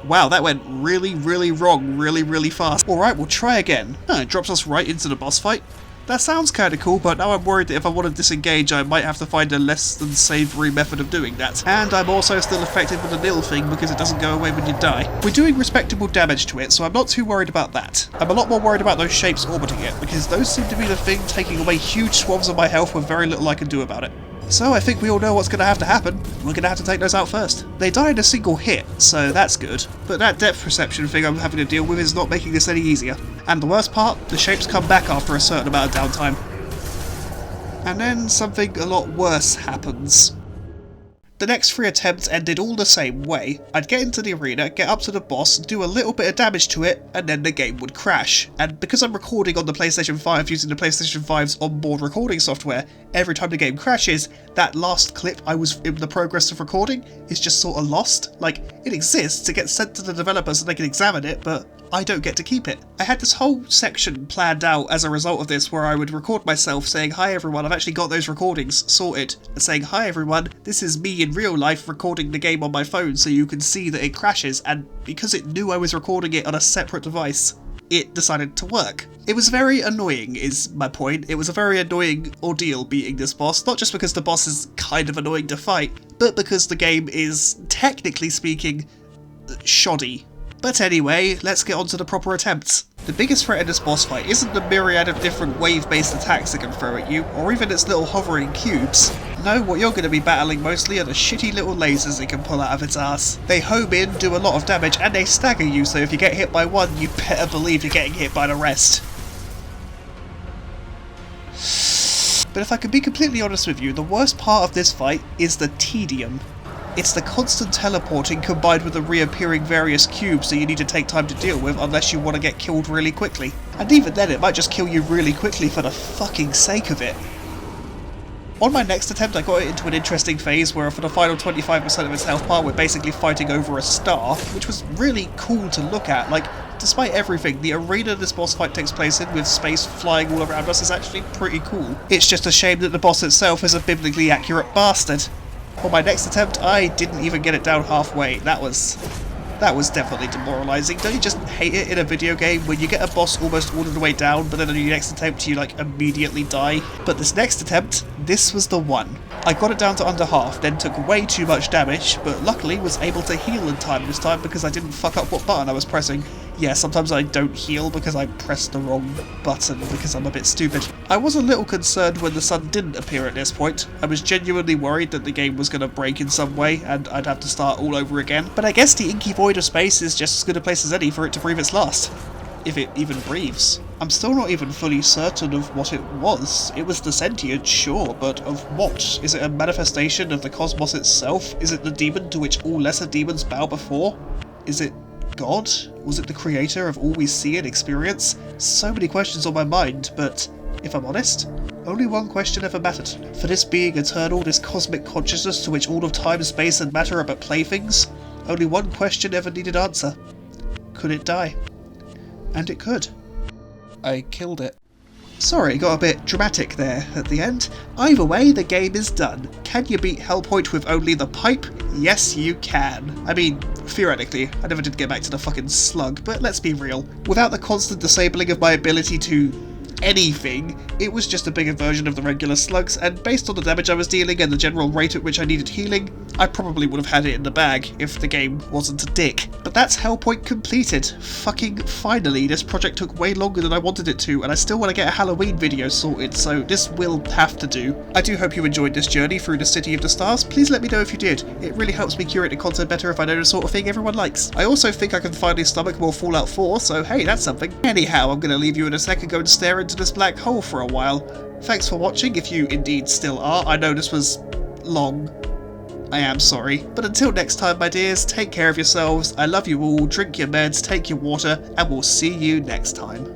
Wow, that went really, really wrong really fast. Alright, we'll try again. It drops us right into the boss fight. That sounds kinda cool, but now I'm worried that if I want to disengage I might have to find a less than savoury method of doing that. And I'm also still affected with the nil thing because it doesn't go away when you die. We're doing respectable damage to it, so I'm not too worried about that. I'm a lot more worried about those shapes orbiting it, because those seem to be the thing taking away huge swaths of my health with very little I can do about it. So I think we all know what's going to have to happen. We're going to have to take those out first. They die in a single hit, so that's good. But that depth perception thing I'm having to deal with is not making this any easier. And the worst part, the shapes come back after a certain amount of downtime. And then something a lot worse happens. The next 3 attempts ended all the same way. I'd get into the arena, get up to the boss, do a little bit of damage to it, and then the game would crash. And because I'm recording on the PlayStation 5 using the PlayStation 5's onboard recording software, every time the game crashes, that last clip I was in the progress of recording is just sort of lost. Like, it exists, it gets sent to the developers so they can examine it, but I don't get to keep it. I had this whole section planned out as a result of this where I would record myself saying, "Hi everyone, I've actually got those recordings sorted," and saying, "Hi everyone, this is me in real life recording the game on my phone so you can see that it crashes," and because it knew I was recording it on a separate device, it decided to work. It was very annoying, is my point. It was a very annoying ordeal beating this boss, not just because the boss is kind of annoying to fight, but because the game is, technically speaking, shoddy. But anyway, let's get on to the proper attempts. The biggest threat in this boss fight isn't the myriad of different wave-based attacks it can throw at you, or even its little hovering cubes. No, what you're going to be battling mostly are the shitty little lasers it can pull out of its ass. They home in, do a lot of damage, and they stagger you, so if you get hit by one, you better believe you're getting hit by the rest. But if I can be completely honest with you, the worst part of this fight is the tedium. It's the constant teleporting combined with the reappearing various cubes that you need to take time to deal with unless you want to get killed really quickly. And even then it might just kill you really quickly for the fucking sake of it. On my next attempt I got it into an interesting phase where for the final 25% of its health bar we're basically fighting over a star, which was really cool to look at. Like, despite everything, the arena this boss fight takes place in with space flying all around us is actually pretty cool. It's just a shame that the boss itself is a biblically accurate bastard. On my next attempt, I didn't even get it down halfway. That was definitely demoralising. Don't you just hate it in a video game when you get a boss almost all the way down, but then on your next attempt you like immediately die? But this next attempt, this was the one. I got it down to under half, then took way too much damage, but luckily was able to heal in time this time because I didn't fuck up what button I was pressing. Yeah, sometimes I don't heal because I pressed the wrong button because I'm a bit stupid. I was a little concerned when the sun didn't appear at this point. I was genuinely worried that the game was going to break in some way and I'd have to start all over again. But I guess the inky void of space is just as good a place as any for it to breathe its last. If it even breathes. I'm still not even fully certain of what it was. It was the sentient, sure, but of what? Is it a manifestation of the cosmos itself? Is it the demon to which all lesser demons bow before? Is it God? Was it the creator of all we see and experience? So many questions on my mind, but if I'm honest, only one question ever mattered. For this being eternal, this cosmic consciousness to which all of time, space and matter are but playthings, only one question ever needed answer. Could it die? And it could. I killed it. Sorry, got a bit dramatic there at the end. Either way, the game is done. Can you beat Hellpoint with only the pipe? Yes, you can. I mean, theoretically, I never did get back to the fucking slug, but let's be real. Without the constant disabling of my ability to anything, it was just a bigger version of the regular slugs, and based on the damage I was dealing and the general rate at which I needed healing, I probably would have had it in the bag if the game wasn't a dick. But that's Hellpoint completed. Fucking finally, this project took way longer than I wanted it to, and I still want to get a Halloween video sorted, so this will have to do. I do hope you enjoyed this journey through the City of the Stars. Please let me know if you did. It really helps me curate the content better if I know the sort of thing everyone likes. I also think I can finally stomach more Fallout 4, so hey, that's something. Anyhow, I'm going to leave you in a sec and go and stare into this black hole for a while. Thanks for watching, if you indeed still are. I know this was long. I am sorry. But until next time, my dears, take care of yourselves. I love you all, drink your meds, take your water, and we'll see you next time.